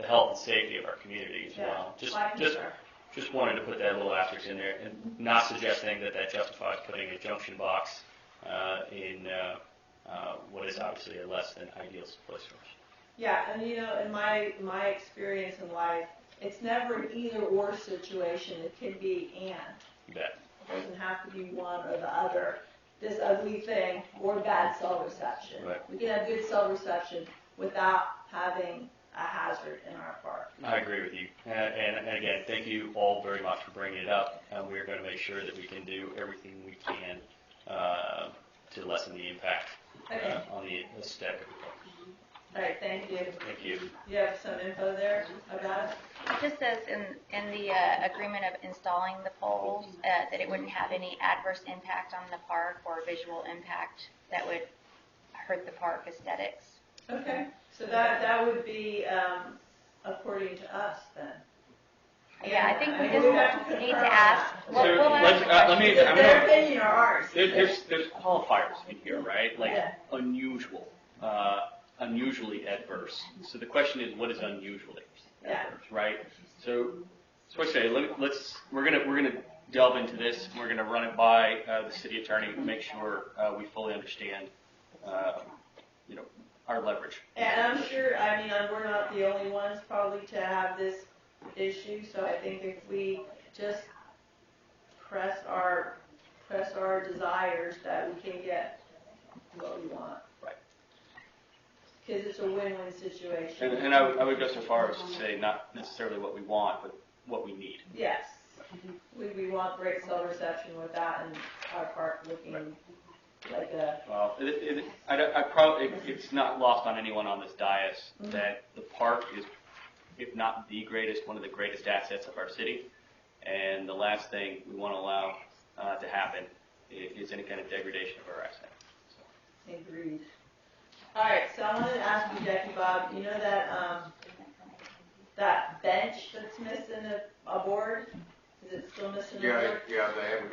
health and safety of our community as well. Just wanted to put that little asterisk in there, and not suggesting that justifies putting a junction box in what is obviously a less than ideal place for us. Yeah, and in my experience in life, it's never an either-or situation. It can be and. You bet. It doesn't have to be one or the other. This ugly thing or bad cell reception. Right. We can have good cell reception without having a hazard in our park. I agree with you. And again, thank you all very much for bringing it up. We're going to make sure that we can do everything we can to lessen the impact on the aesthetic of the park. All right, thank you. Thank you. You have some info there about it? It just says in the agreement of installing the poles that it wouldn't have any adverse impact on the park or visual impact that would hurt the park aesthetics. Okay, so that would be according to us then. Yeah, I think we have just need to ask. So Is it their opinion or ours? There's qualifiers in here, right? Like Yeah. unusual, unusually adverse. So the question is, what is unusually adverse, right? So I say, we're gonna delve into this. We're gonna run it by the city attorney to make sure we fully understand, our leverage. And I'm sure, we're not the only ones probably to have this issue, so I think if we just press our desires that we can get what we want. Right. Because it's a win-win situation. And I would go so far as to say not necessarily what we want, but what we need. Yes. We want great cell reception with that and our park looking like a... Well, it's not lost on anyone on this dais that the park is, if not the greatest, one of the greatest assets of our city. And the last thing we want to allow to happen is any kind of degradation of our asset. So. Agreed. All right, so I wanted to ask you, Jackie Bob, you know that bench that's missing a board? Is it still missing a board? Yeah, they haven't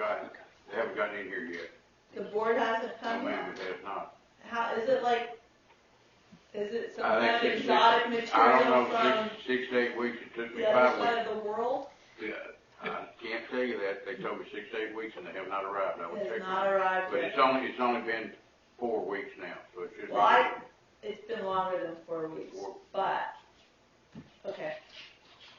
gotten in here yet. The board hasn't No, come ma'am, yet? it has not. How, is it some I kind of think exotic I material don't from know, 6 to 8 weeks. It took me the 5 other weeks. side of the world? Yeah, I can't tell you that. They told me 6 to 8 weeks and they have not arrived. I will It has check. not arrived But yet. it's only been 4 weeks now, so it's just. Well, it's been longer than 4 weeks, but, okay.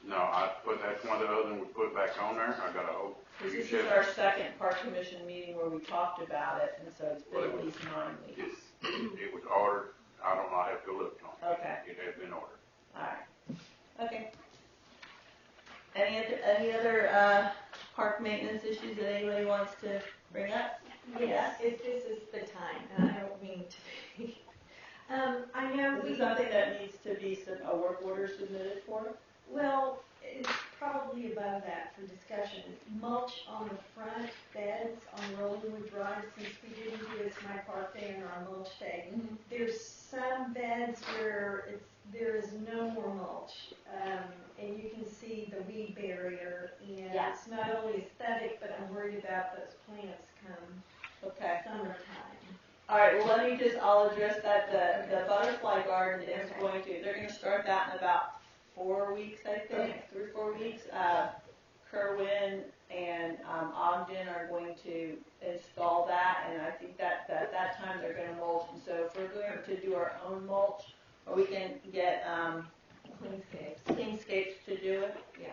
No, that's one of the other ones we put back on there. I got a whole. This is our second park commission meeting where we talked about it, and so it's been at least 9 weeks. It was ordered. I don't know. I have to look on it. Okay. It has been ordered. All right. Okay. Any other park maintenance issues that anybody wants to bring up? Yes, if this is the time, and I don't mean to be. I know Is this something that needs to be a work order submitted for? Well, it's probably above that for discussion. Mulch on the front beds on Rollingwood Drive, since we didn't do it as my park day and our mulch day. There's some beds where not only aesthetic, but I'm worried about those plants come Okay. summertime. All right, well, I'll address that. The butterfly garden is they're going to start that in about 4 weeks, I think, 3 or 4 weeks. Kerwin and Ogden are going to install that, and I think that at that time they're going to mulch. And so if we're going to do our own mulch, or we can get Cleanscapes to do it, Yeah.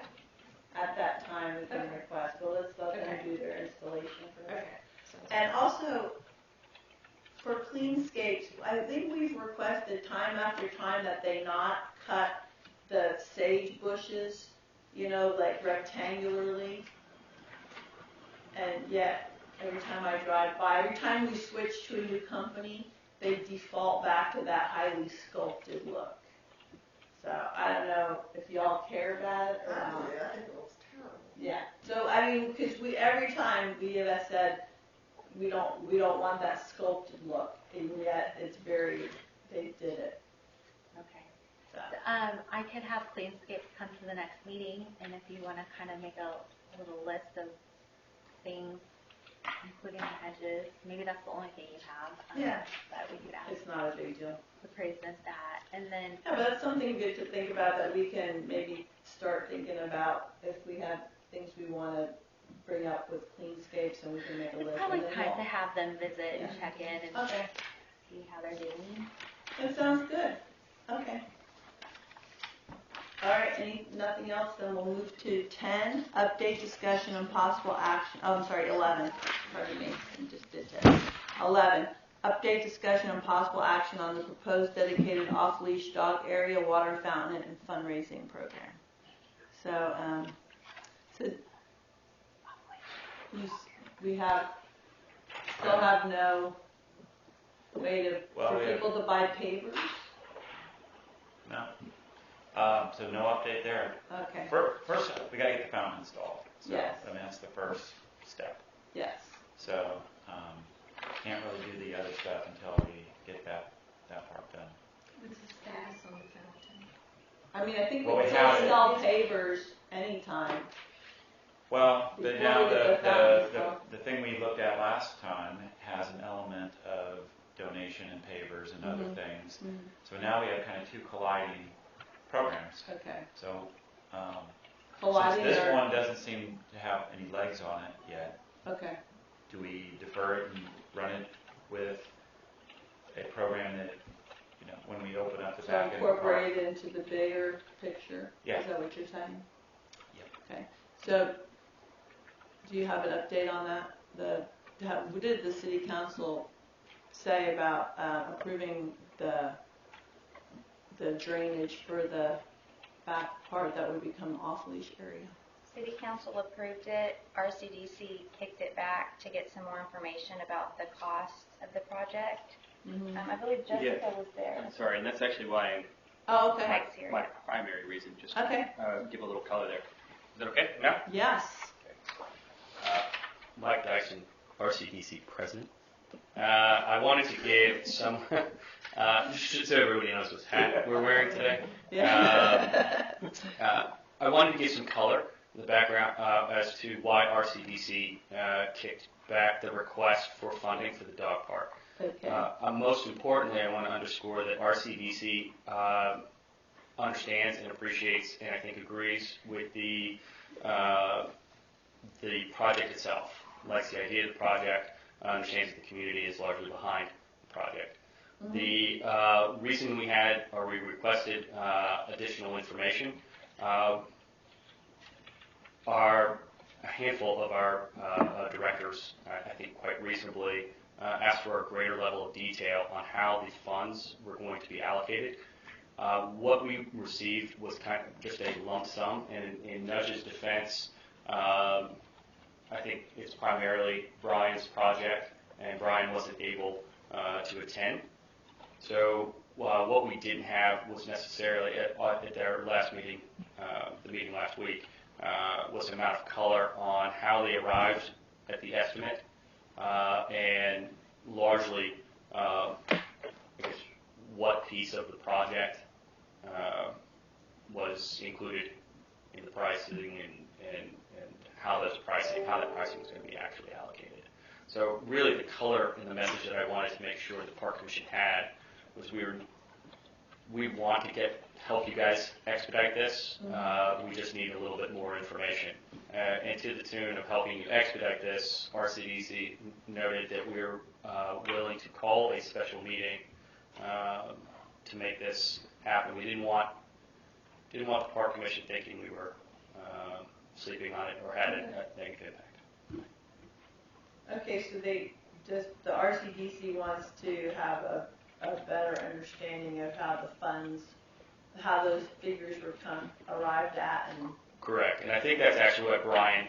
at that time we can request. But let's let them do their installation first. Okay. And also, for Cleanscapes, I think we've requested time after time that they not cut the sage bushes, like rectangularly. And yet, every time I drive by, every time we switch to a new company, they default back to that highly sculpted look. So I don't know if y'all care about it or not. I think it looks terrible. Yeah. So I mean, because every time we have said we don't want that sculpted look, and yet they did it. Okay. So. I could have Cleanscapes come to the next meeting, and if you want to kind of make a little list of things, including the hedges, maybe that's the only thing you have. That we could ask. It's not a big deal. The President's at, and then. Yeah, but that's something good to think about that we can maybe start thinking about if we have things we want to bring up with Cleanscapes, and we can make a list. It's probably and then time to have them visit and check in and Okay. see how they're doing. That sounds good. Okay. All right, nothing else, then we'll move to 10, update discussion on possible action, 11, pardon me, I just did 10. 11, update discussion on possible action on the proposed dedicated off-leash dog area, water fountain, and fundraising program. So, we still have no way for people to buy pavers? No. So no update there. Okay. First, we got to get the fountain installed. So, Yes. I mean, that's the first step. Yes. So can't really do the other stuff until we get that part done. What's the status on the fountain? I mean, I think Well, we we can have sell pavers anytime. Well, Before now we get the fountain, the thing we looked at last time has an element of donation and pavers and other things. Mhm. So now we have kind of two colliding programs. Okay. So Colliding since this or- one doesn't seem to have any legs on it yet, Okay. do we defer it and run it with a program that, when we open up the So back end of the park? incorporate it into the bigger picture? Yeah. Is that what you're saying? Yep. Okay. So, do you have an update on that? What did the city council say about approving the drainage for the back part that would become off-leash area? City Council approved it. RCDC kicked it back to get some more information about the cost of the project. I believe Jessica was there. I'm sorry, and that's actually why Oh, okay. Mike's here. my primary reason, just Okay. to give a little color there. Is that okay? Yeah? Yes. Mike Dyson, RCDC president. I wanted to give some, just so everybody knows what hat we're wearing today. Yeah. I wanted to give some color in the background as to why RCDC kicked back the request for funding for the dog park. Okay. Most importantly, I want to underscore that RCDC understands and appreciates, and I think agrees with the project itself. Likes the idea of the project, understands that the community is largely behind the project. The reason we requested additional information, a handful of our directors, I think quite reasonably, asked for a greater level of detail on how these funds were going to be allocated. What we received was kind of just a lump sum, and in Nudge's defense, I think it's primarily Brian's project, and Brian wasn't able to attend. So what we didn't have was necessarily at their last meeting, the meeting last week, was an amount of color on how they arrived at the estimate, and largely, I guess, what piece of the project was included in the pricing and how that pricing was going to be actually allocated. So really the color and the message that I wanted to make sure the Park Commission had was we want to help you guys expedite this. We just need a little bit more information. And to the tune of helping you expedite this, RCDC noted that we're willing to call a special meeting to make this happen. We didn't want the Park Commission thinking we were sleeping on it or had a negative impact. Okay, so the RCDC wants to have a better understanding of how those figures were arrived at. And correct, and I think that's actually what Brian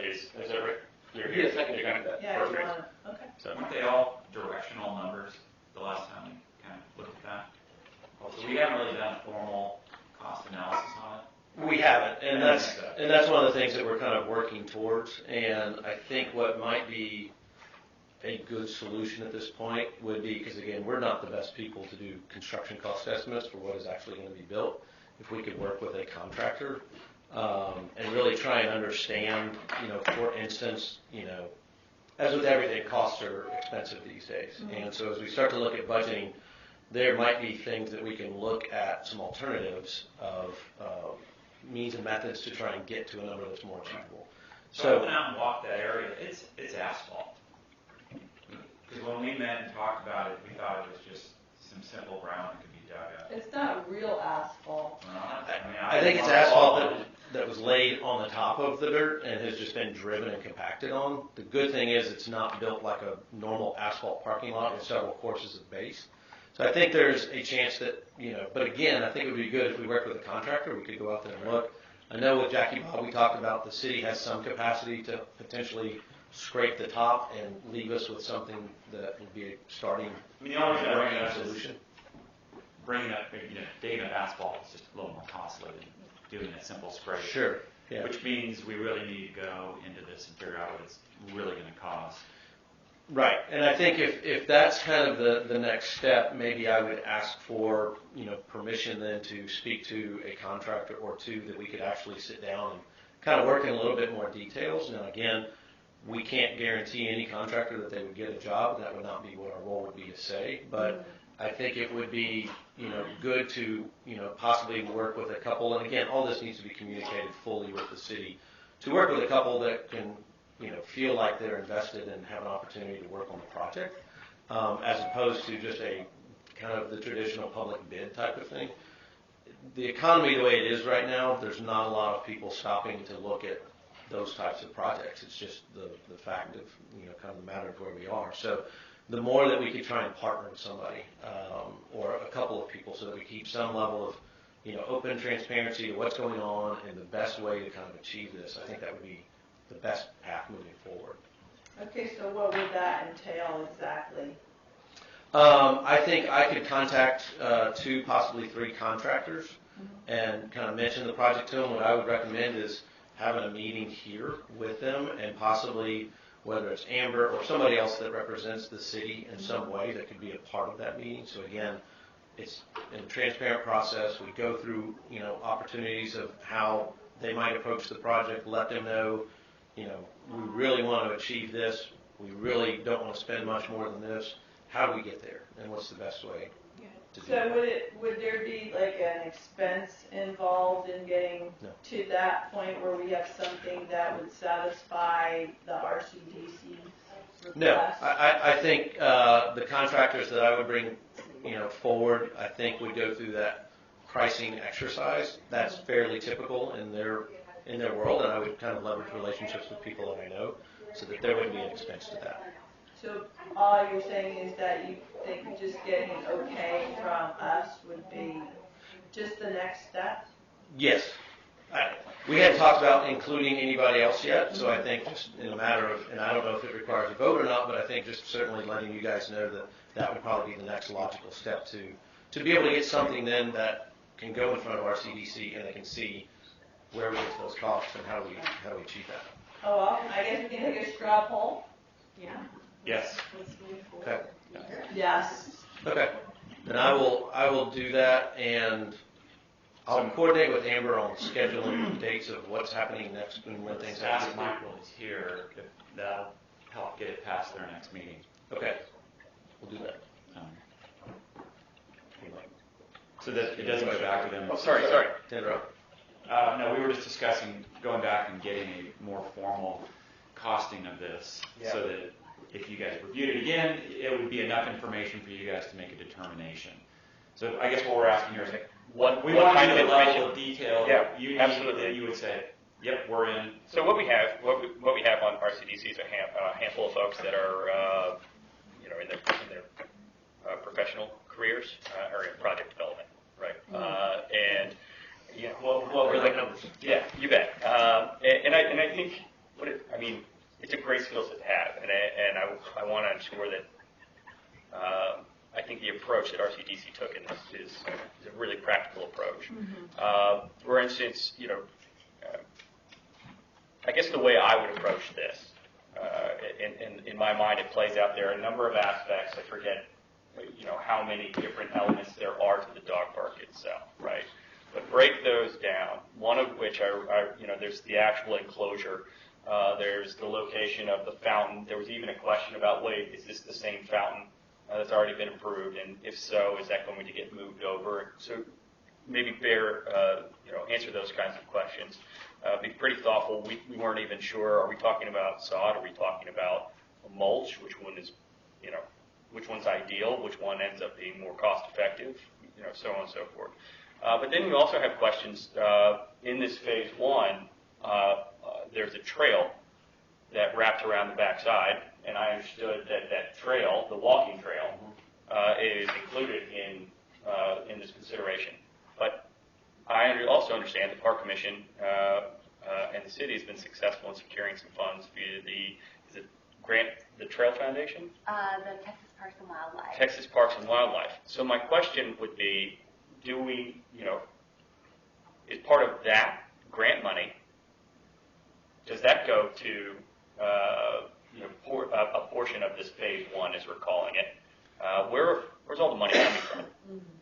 is. Is that right? You're here. Yes, I can do that. yeah, Perfect. Okay. So, Weren't they all directional numbers the last time we kind of looked at that? So we haven't really done a formal cost analysis on it. We haven't, and that's one of the things that we're kind of working towards. And I think what might be a good solution at this point would be, because again, we're not the best people to do construction cost estimates for what is actually going to be built. If we could work with a contractor and really try and understand, for instance, as with everything, costs are expensive these days. And so as we start to look at budgeting, there might be things that we can look at, some alternatives of means and methods to try and get to a number that's more achievable. So I went out and walked that area. It's asphalt. Because when we met and talked about it, we thought it was just some simple ground that could be dug up. It's not real asphalt. I think it's asphalt that was laid on the top of the dirt and has just been driven and compacted on. The good thing is it's not built like a normal asphalt parking lot with several courses of base. So I think there's a chance that, but again, I think it would be good if we worked with a contractor. We could go out there and look. I know with Jackie Bob, we talked about the city has some capacity to potentially scrape the top and leave us with something that would be a starting the only thing working solution. Bringing up, digging up asphalt is just a little more costly than doing a simple scrape. Sure. Yeah. Which means we really need to go into this and figure out what it's really going to cost. Right, and I think if that's kind of the next step, maybe I would ask for permission then to speak to a contractor or two that we could actually sit down and kind of work in a little bit more details. Now again, we can't guarantee any contractor that they would get a job. That would not be what our role would be to say. But I think it would be good to possibly work with a couple. And again, all this needs to be communicated fully with the city. To work with a couple that can feel like they're invested and have an opportunity to work on the project, as opposed to just a kind of the traditional public bid type of thing. The economy the way it is right now, there's not a lot of people stopping to look at those types of projects. It's just the fact of, kind of the matter of where we are. So the more that we could try and partner with somebody, or a couple of people so that we keep some level of, open transparency to what's going on and the best way to kind of achieve this, I think that would be the best path moving forward. Okay, so what would that entail exactly? I think I could contact 2, possibly 3 contractors and kind of mention the project to them. What I would recommend is having a meeting here with them and possibly, whether it's Amber or somebody else that represents the city in some way that could be a part of that meeting. So again, it's a transparent process. We go through, opportunities of how they might approach the project, let them know, we really want to achieve this. We really don't want to spend much more than this. How do we get there? And what's the best way to do that? So would there be like an expense involved in getting to that point where we have something that would satisfy the RCDC request? No, I think the contractors that I would bring, forward, I think would go through that pricing exercise. That's fairly typical in their world, and I would kind of leverage relationships with people that I know so that there wouldn't be an expense to that. So all you're saying is that you think just getting an okay from us would be just the next step? Yes. We hadn't talked about including anybody else yet, so I think just in a matter of, and I don't know if it requires a vote or not, but I think just certainly letting you guys know that would probably be the next logical step to be able to get something then that can go in front of our CDC and they can see where we get to those costs and how do we achieve that. Oh, well, I guess we can take a straw poll. Yeah. Yes. Okay. Yes. Okay. Then I will do that, and I'll coordinate with Amber on scheduling dates of what's happening next and when things Ask happen. Mike while he's here if that'll help get it past their next meeting. Okay, we'll do that. So that it doesn't go back to them. Oh, sorry. To interrupt. No, we were just discussing going back and getting a more formal costing of this, so that if you guys reviewed it again, it would be enough information for you guys to make a determination. So I guess what we're asking here is, What want kind to of know the level information? of detail Yeah, that you need, absolutely. that you would say, yep, we're in. So what we have on RCDC is a handful of folks that are, in their professional careers or in project development, right? And what we're looking at, yeah, you bet. And I think it's a great skill set to have, and I want to ensure that. I think the approach that RCDC took in this is a really practical approach. For instance, I guess the way I would approach this, in my mind, it plays out there are a number of aspects. I forget, how many different elements there are to the dog park itself, right? But break those down. One of which there's the actual enclosure. There's the location of the fountain. There was even a question about, wait, is this the same fountain that's already been approved? And if so, is that going to get moved over? So maybe answer those kinds of questions. Be pretty thoughtful. We weren't even sure, are we talking about sod? Are we talking about mulch? Which one is, which one's ideal? Which one ends up being more cost effective? So on and so forth. But then we also have questions in this phase one. There's a trail that wrapped around the backside, and I understood that trail, the walking trail, is included in this consideration. But I also understand the Park Commission and the city has been successful in securing some funds via the Trail Foundation? The Texas Parks and Wildlife. Texas Parks and Wildlife. So my question would be, do we, is part of that grant money, does that go to a portion of this phase one, as we're calling it? Where's all the money coming from?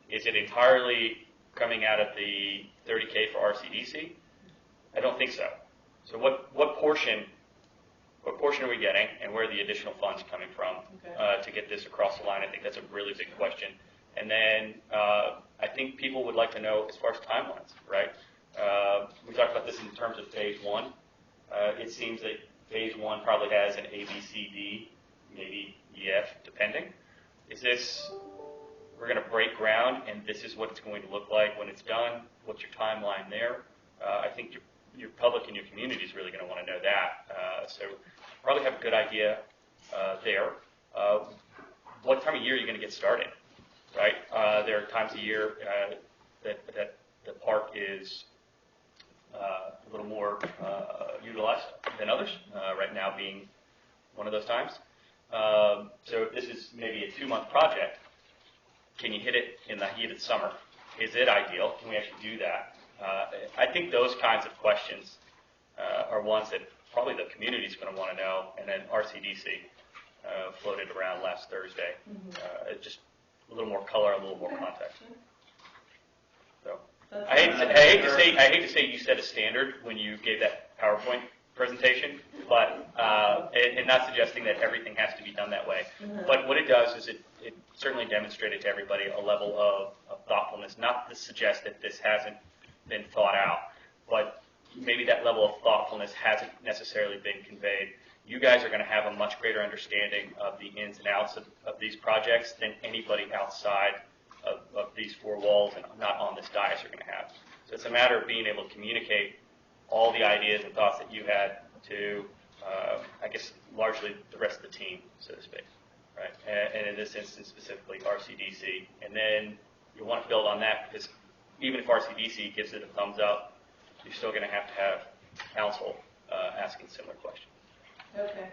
Is it entirely coming out of the $30K for RCDC? I don't think so. So what portion are we getting, and where are the additional funds coming from to get this across the line? I think that's a really big question. And then I think people would like to know as far as timelines, right? We talked about this in terms of phase one. It seems that phase one probably has an A, B, C, D, maybe E, F, depending. Is this, we're going to break ground, and this is what it's going to look like when it's done? What's your timeline there? I think your public and your community is really going to want to know that. So probably have a good idea there. What time of year are you going to get started, right? There are times of year that the park is a little more utilized than others, right now being one of those times. So if this is maybe a 2-month project, can you hit it in the heat of the summer? Is it ideal? Can we actually do that? I think those kinds of questions are ones that probably the community is going to want to know, and then RCDC floated around last Thursday. Just a little more color, a little more context. So I hate to say you set a standard when you gave that PowerPoint presentation, but and not suggesting that everything has to be done that way. But what it does is it certainly demonstrated to everybody a level of thoughtfulness, not to suggest that this hasn't been thought out, but maybe that level of thoughtfulness hasn't necessarily been conveyed. You guys are going to have a much greater understanding of the ins and outs of these projects than anybody outside of these 4 walls and not on this dais are going to have. So it's a matter of being able to communicate all the ideas and thoughts that you had to, I guess, largely the rest of the team, so to speak, right? And in this instance, specifically RCDC. And then you want to build on that, because even if RCDC gives it a thumbs up, you're still going to have council asking similar questions. Okay.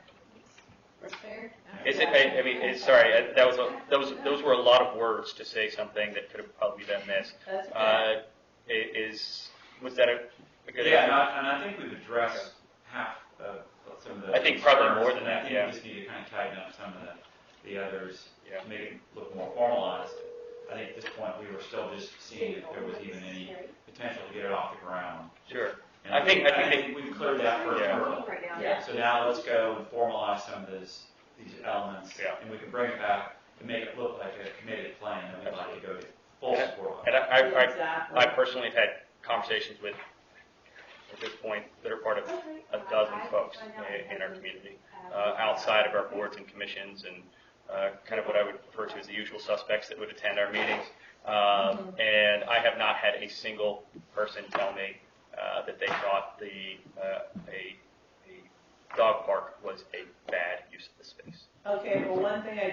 That's fair. Is it? I mean, sorry. Those were a lot of words to say something that could have probably been missed. That's okay. Was that a good answer? Yeah, and I think we've addressed half of some of the. I think probably concerns, more than and I that. think Yeah. we just need to kind of tighten up some of the others to make it look more formalized. I think at this point we were still just seeing if there was even any potential to get it off the ground. Sure. And I think we've cleared that first Yeah. hurdle. Yeah. So now let's go and formalize some of these elements, Yeah. and we can bring it back and make it look like a committed plan that we'd like to go to full support on. And I Exactly. personally have had conversations with, at this point, that are part of a dozen folks in our community, outside of our boards and commissions, and kind of what I would refer to as the usual suspects that would attend our meetings. And I have not had a single person tell me that they thought a dog park was a bad use of the space. Okay, well, one thing I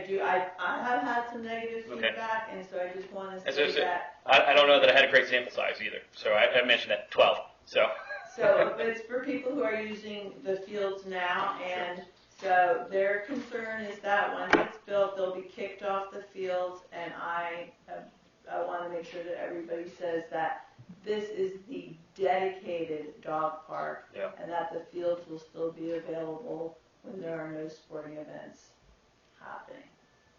have had some negative Okay. feedback, and so I just want to As say I said, that. I don't know that I had a great sample size either, so I mentioned that 12. So So it's for people who are using the fields now, and so their concern is that once it's built, they'll be kicked off the fields, and I want to make sure that everybody says that this is the dedicated dog park, Yeah. and that the fields will still be available when there are no sporting events happening.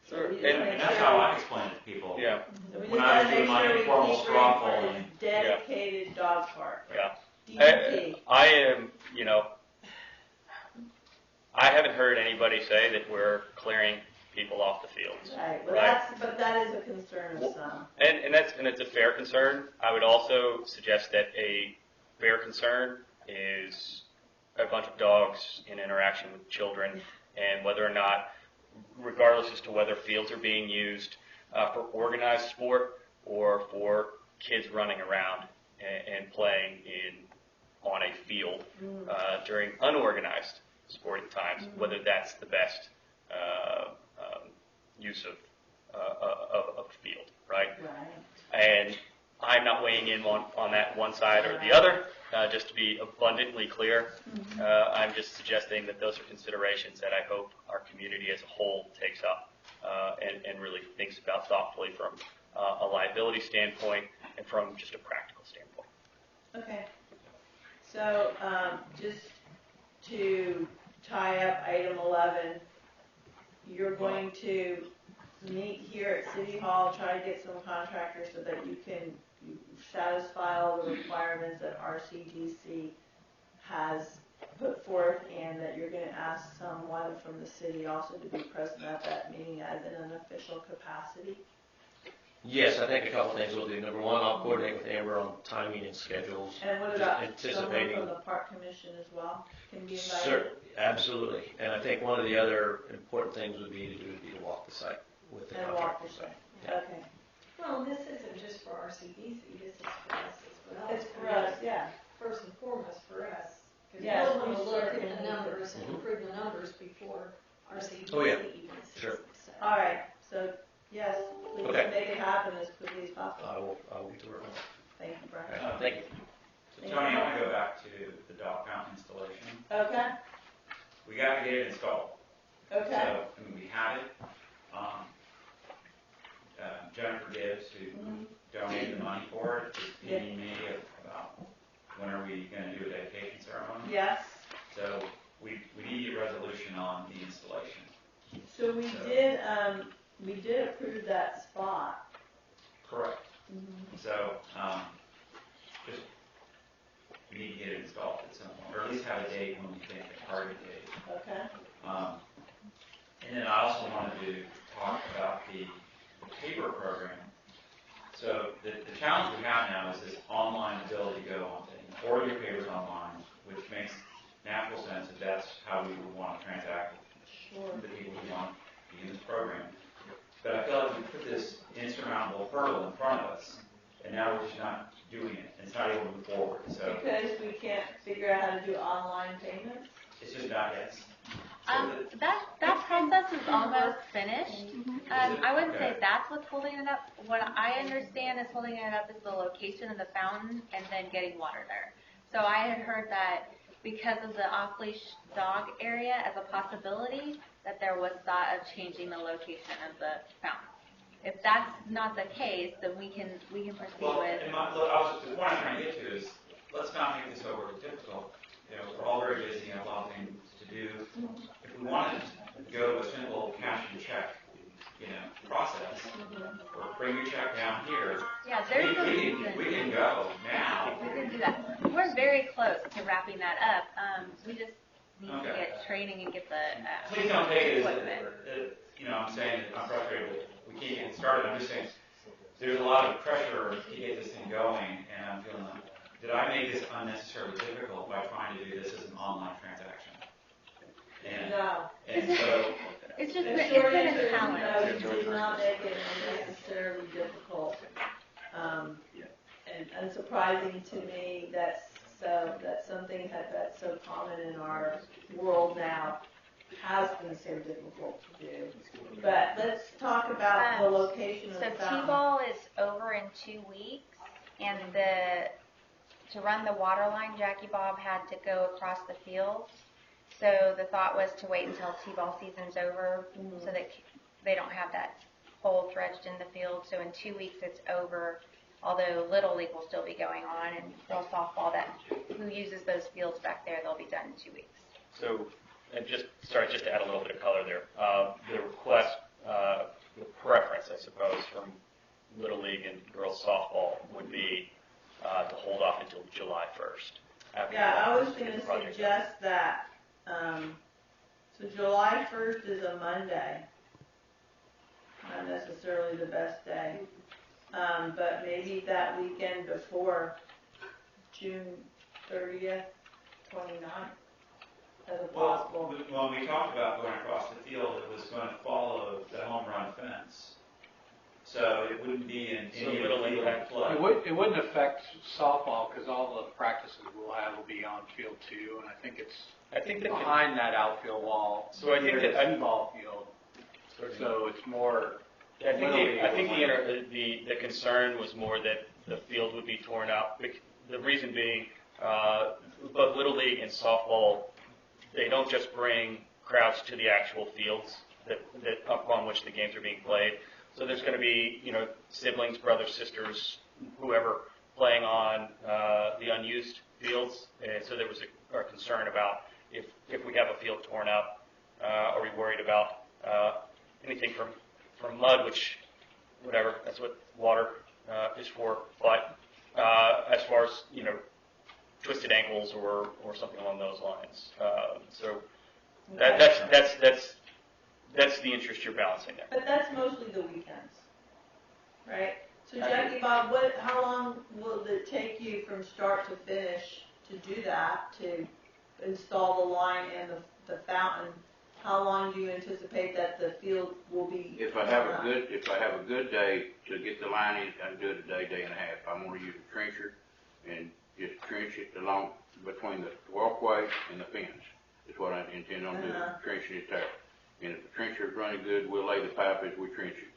So Sure. we just And make And that's sure- how I explain it to people. yeah, so we just When I gotta was doing make my sure we informal keep straw referring to polling. dedicated dog park. yeah. DDP. I am, I haven't heard anybody say that we're clearing people off the fields. Right, well, Right. but that is a concern of some. And it's a fair concern. I would also suggest that a fair concern is a bunch of dogs in interaction with children, and whether or not, regardless as to whether fields are being used for organized sport or for kids running around and playing on a field during unorganized sporting times, whether that's the best use of a field, right? Right. And I'm not weighing in on that one side or the other, just to be abundantly clear. I'm just suggesting that those are considerations that I hope our community as a whole takes up and really thinks about thoughtfully from a liability standpoint and from just a practical standpoint. Okay. So, just to tie up item 11, you're going to meet here at City Hall, try to get some contractors so that you can satisfy all the requirements that RCDC has put forth, and that you're going to ask someone from the city also to be present at that meeting as in an official capacity. Yes, I think a couple things we'll do. Number one, I'll coordinate with Amber on timing and schedules. And what Just about anticipating. someone from the Park Commission as well? Can be invited? Sure, absolutely. And I think one of the other important things would be to walk the site with the And walk contractor. the site. Okay. Well, this isn't just for RCDC, this is for us as well. It's for us, yeah. First and foremost for us. Because Yes, we'll want we to look at certainly the do. numbers and approve the numbers before RCDC Oh, yeah. even sees Sure. them. So- All right, so, yes, please Okay. make it happen as quickly as possible. I will get to work on it. Thank you, Brian. All right, thank you. So Tony, I want to go back to the dog fountain installation. Okay, We got to get it installed. okay. So, I mean, we have it. Jennifer Gibbs, who donated the money for it, is pinging me about when are we going to do a dedication ceremony. Yes, So we need a resolution on the installation. so we did approve that spot. Correct. So, just, we need to get it installed at some point, or at least have a date when we think a target date. Okay, And then I also wanted to talk about the paper program. So the challenge we have now is this online ability to go on things, order your papers online, which makes natural sense if that's how we would want to transact with the people who want to be in this program. But I feel like we put this insurmountable hurdle in front of us, and now we're just not doing it. It's not able to move forward. So because we can't figure out how to do online payments? it's just not yet. That process is almost finished. I wouldn't say that's what's holding it up. What I understand is holding it up is the location of the fountain and then getting water there. So I had heard that because of the off-leash dog area as a possibility, that there was thought of changing the location of the fountain. If that's not the case, then we can proceed Well, with. the point I'm trying to get to is, let's not make this overly difficult. We're all very busy and have a lot of things to do. If we wanted to go to a simple cash and check, process, or bring your check down here. Yeah, there's no reason. We can go now. We can do that. We're very close to wrapping that up. We just need to get training and get the Please don't take it as, equipment. I'm saying that I'm frustrated. We can't get started. I'm just saying there's a lot of pressure to get this thing going, and I'm feeling like, did I make this unnecessarily difficult by trying to do this as an online transaction? And, No. and so, It's just The been, short it's been answer a is challenge. no, you did not make it unnecessarily difficult. And unsurprising to me, that's something that's so common in our world now, has been so difficult to do. But let's talk about the location of So the fountain. T-ball is over in 2 weeks, and to run the water line, Jackie Bob had to go across the field. So the thought was to wait until T-ball season's over, so that they don't have that hole dredged in the field. So in 2 weeks it's over, although Little League will still be going on, and girls softball, who uses those fields back there, they'll be done in 2 weeks. So, and just to add a little bit of color there, the request, the preference, I suppose, from Little League and girls softball would be to hold off until July 1st. Yeah, I was going to suggest that. So July 1st is a Monday. Not necessarily the best day. But maybe that weekend before June 30th, 29th, as a possible. Well, when we talked about going across the field, it was going to follow the home run fence. So it wouldn't be in any of the field flood. It wouldn't affect softball because all the practices we'll have will be on field 2, and I think it's behind that outfield wall. So I think near that the t-ball field. So it's more. I think the concern was more that the field would be torn out. The reason being, both Little League and softball, they don't just bring crowds to the actual fields that upon which the games are being played. So there's going to be, siblings, brothers, sisters, whoever playing on the unused fields. And so there was a concern about if we have a field torn up, are we worried about anything from mud, which, whatever, that's what water is for. But as far as, twisted ankles or something along those lines. So that's the interest you're balancing there. But that's mostly the weekends, right? So Jackie Bob, how long will it take you from start to finish to do that, to install the line and the fountain? How long do you anticipate that the field will be? If I have a good day to get the line in, I can do it a day and a half. I'm going to use a trencher and just trench it along between the walkway and the fence. Is what I intend on doing, trenching it there. And if the trencher is running good, we'll lay the pipe as we trench it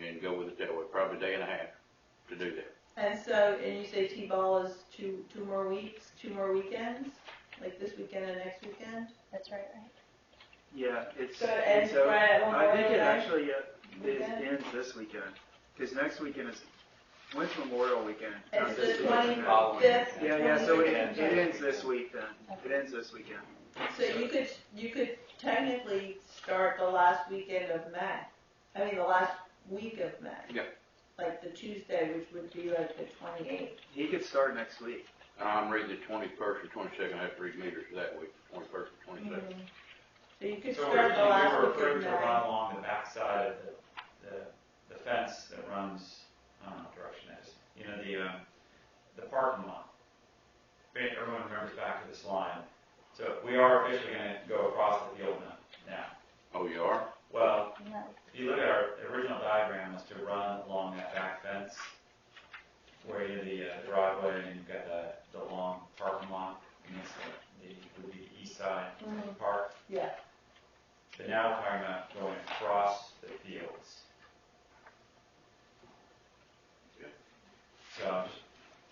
and go with it that way. Probably a day and a half to do that. And so, and you say T-ball is two more weeks, 2 more weekends, like this weekend and next weekend? That's right. Yeah, it's. So it ends so right on I think it Memorial Day actually weekend? ends this weekend, because next weekend is, when's Memorial Weekend? It's Not the this weekend. 25th. Yeah, so it ends this week then. It ends this weekend. So you could technically start the last weekend of May. I mean, the last week of May. Yeah. Like the Tuesday, which would be like the 28th. He could start next week. I'm reading the 21st or 22nd. I have to read meters for that week, 21st or 22nd. So you could So start the originally last we were week of approved to run May. along the backside of the fence that runs, I don't know what direction it is, the parking lot. Everyone remembers back to this line. So we are officially going to go across the field now. Oh, you are? Well, if you look at our original diagram, was to run along that back fence where you have the driveway and you've got the long parking lot, and this would be the east side of the park. Yeah. But now we're talking about going across the fields. So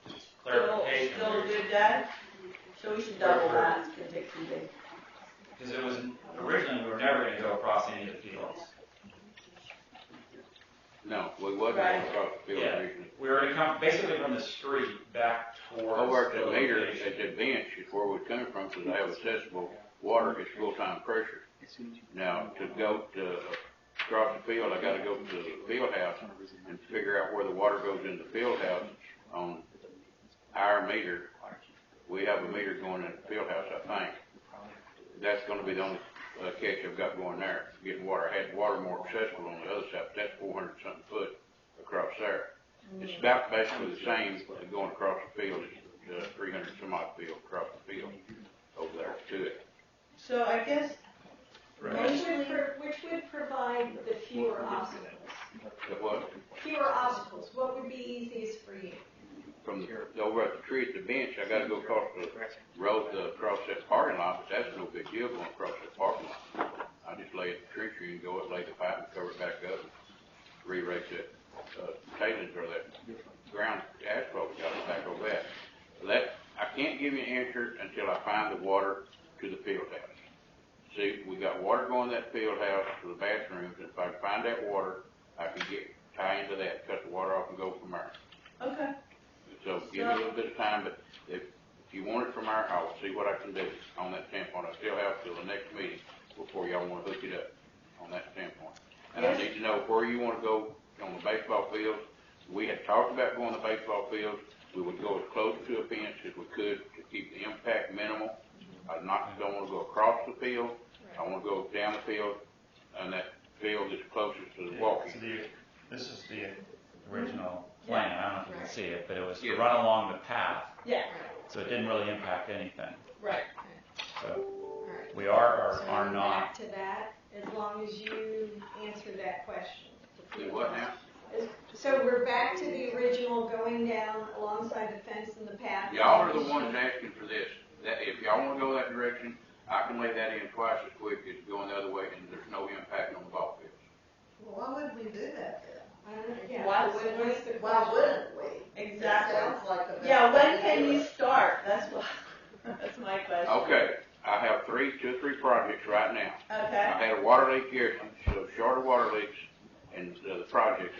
just clarification. Still a good day? So we should double that. It's going to take 2 days. Because it was originally we were never going to go across any of the fields. No, we wasn't going across the field originally. We were going to come basically from the street back towards Over at the meter, location. at the bench is where we're coming from, because I have accessible water. It's full-time pressure. Now, to go to across the field, I gotta go to the field house and figure out where the water goes in the field house on our meter. We have a meter going in the field house, I think. That's gonna be the only catch I've got going there, getting water. I had water more accessible on the other side, but that's 400 something foot across there. It's about basically the same going across the field as 300 some odd field across the field over there to it. So I guess Which would provide the fewer obstacles? The what? Fewer obstacles. What would be easiest for you? From the, over at the tree at the bench, I gotta go across the road across that parking lot, but that's no big deal going across that parking lot. I just lay it in the trencher and go up, lay the pipe and cover it back up and re-rake that tailings or that ground asphalt we got it back over that. I can't give you an answer until I find the water to the field house. See, we got water going to that field house to the bathrooms, and if I can find that water, I can tie into that, cut the water off and go from there. Okay. So give me a little bit of time, but if you want it from our house, see what I can do on that standpoint. I still have till the next meeting before y'all want to hook it up on that standpoint. And I need to know where you want to go on the baseball field. We had talked about going to the baseball field. We would go as close to a fence as we could to keep the impact minimal. I don't want to go across the field. I want to go down the field, and that field is closest to the walking. So this is the original plan. I don't know if you can see it, but it was to run along the path. Yeah. So it didn't really impact anything. Right. So we are or So are we're not. back to that, as long as you answer that question. Do what now? So we're back to the original going down alongside the fence and the path. Y'all are the ones asking for this. That if y'all want to go that direction, I can lay that in twice as quick as going the other way, and there's no impact on the ball fields. Well, why wouldn't we do that then? Yeah. Why So wouldn't what's the Why question? wouldn't we? Exactly. Sounds like a Yeah, when better can idea. you start? That's what, that's my question. Okay, I have two or three projects right now. Okay. I had a water leak here, so shorter water leaks, and the projects.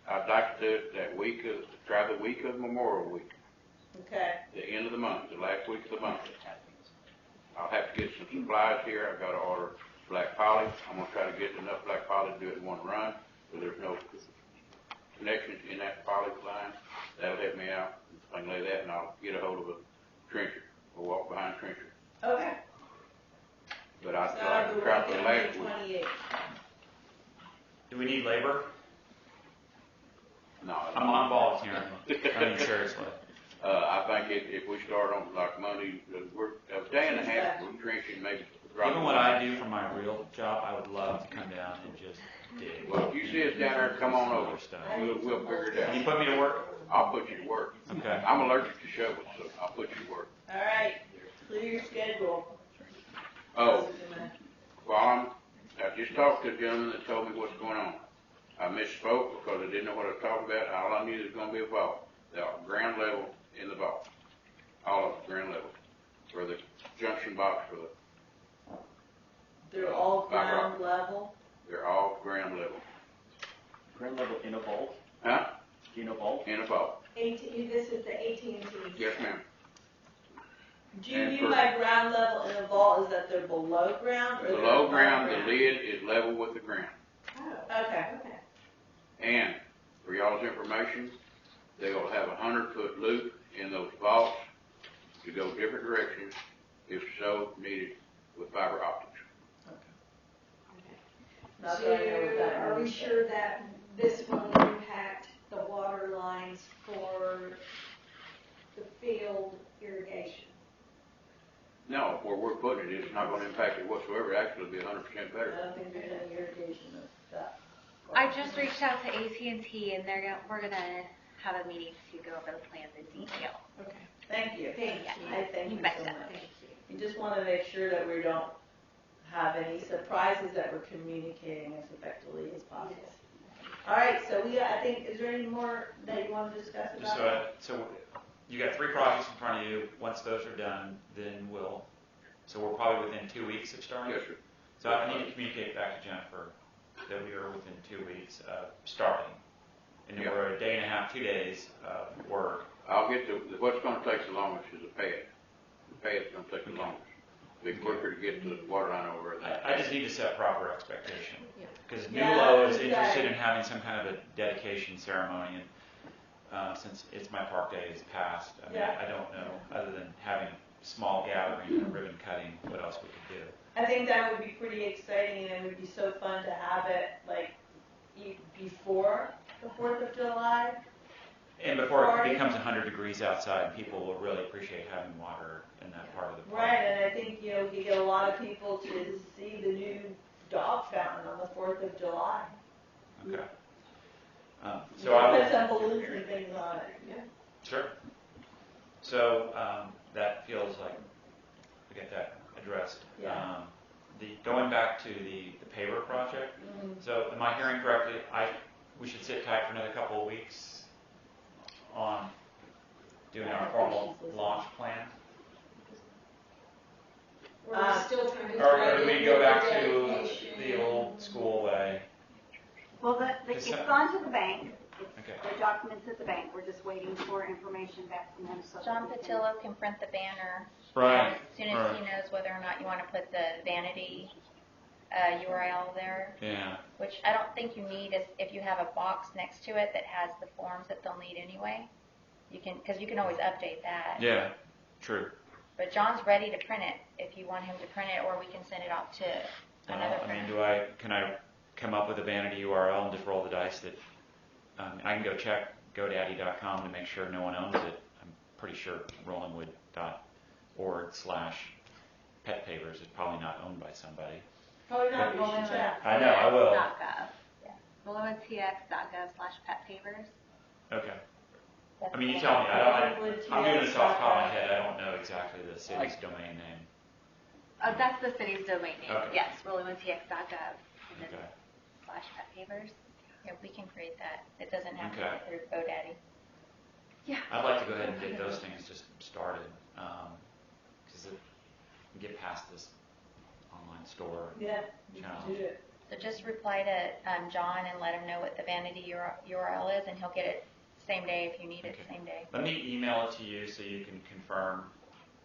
I'd like to do it try the week of Memorial Week, Okay. the end of the month, the last week of the month. I'll have to get some supplies here. I've got to order black poly. I'm going to try to get enough black poly to do it in one run, so there's no connections in that poly line. That'll help me out. I can lay that, and I'll get a hold of a trencher. We'll walk behind trencher. Okay. But I'd So like to the try week for of last May week. 28th. Do we need labor? No. I'm volunteering. I mean, seriously. I think if we start on like Monday, we're a day and a half of trenching, maybe. Even what I do for my real job, I would love to come down and just dig. Well, if you see us down there, come on over. Stuff. We'll figure it Can you out. put me to work? I'll put you to work. Okay. I'm allergic to shovels, so I'll put you to work. All right. Clear your schedule. Oh, well, I just talked to a gentleman that told me what's going on. I misspoke because I didn't know what I was talking about. All I knew there was going to be a vault. The ground level in the vault. All of it, ground level. For the junction box for the, They're all ground level. they're all ground level. Ground level in a vault? Huh? In a vault? In a vault. This is the AT&T. Yes, ma'am. Do you And mean for- by ground level in a vault is that they're below ground or they're Below above ground, the lid is level with the ground. Oh, Okay. okay. And for y'all's information, they'll have a 100-foot loop in those vaults to go different directions if so needed with fiber optics. Not So that I know what that are we means. sure that this won't impact the water lines for the field irrigation? No, where we're putting it, it's not going to impact it whatsoever. Actually, it'll be 100% I better. don't think there's any irrigation of that. I just reached out to AT&T and we're gonna have a meeting to go over the plans in detail. Okay. Thank you. Thank you. I thank you betcha. so much. We just want to make sure that we don't have any surprises, that we're communicating as effectively as possible. All right, so I think, is there any more that you want to discuss about that? So you got 3 projects in front of you. Once those are done, then so we're probably within 2 weeks of starting? Yes, sir. So I need to communicate back to Jennifer that we are within 2 weeks of starting. And then Yeah. we're a day and a half, 2 days of work. I'll get to, what's going to take the longest is the pad. The pad's going to take the longest. Be quicker to get to the water line over there. I just need to set proper expectation. Yeah. Because Yeah, Newlow is exactly. interested in having some kind of a dedication ceremony, and since It's My Park Day is past, I mean, Yeah. I don't know, other than having a small gathering and ribbon cutting, what else we could do. I think that would be pretty exciting, and it would be so fun to have it like before the 4th of July. And before Or- it becomes 100 degrees outside, people will really appreciate having water in that part of the park. Right, and I think, we could get a lot of people to see the new dog fountain on the 4th of July. Okay. So I Put some will, balloons and things on it. Yeah. sure. So that feels like we get that addressed. Yeah. Going back to the paver project. So am I hearing correctly? We should sit tight for another couple of weeks on doing our formal launch plan. We're still trying to. Or do we go back to dedication. the old school way? Well, it's gone to the bank. Okay. The documents at the bank. We're just waiting for information back from them. So John Patillo can print the banner. Right. As soon as he knows whether or not you want to put the vanity URL there, Yeah. which I don't think you need if you have a box next to it that has the forms that they'll need anyway. Because you can always update that. Yeah. True. But John's ready to print it if you want him to print it, or we can send it off to another I mean, printer. can I come up with a vanity URL and just roll the dice that I can go check GoDaddy.com to make sure no one owns it. I'm pretty sure rollingwood.org/petpavers is probably not owned by somebody. Probably not, you should check. I know, I will. .gov. Yeah. rollingwoodtx.gov/petpavers. Okay. I mean, you tell me. I'm doing this off the top of my head. I don't know exactly the city's domain name. That's the city's domain name. Okay. Yes, rollingwoodtx.gov. And then Okay. /petpavers. Yeah, we can create that. It doesn't have to Okay. go through GoDaddy. Yeah. I'd like to go ahead and get those things just started, because get past this online store Yeah, you can challenge. do it. So just reply to John and let him know what the vanity URL is, and he'll get it same day if you need it, Okay. same day. Let me email it to you so you can confirm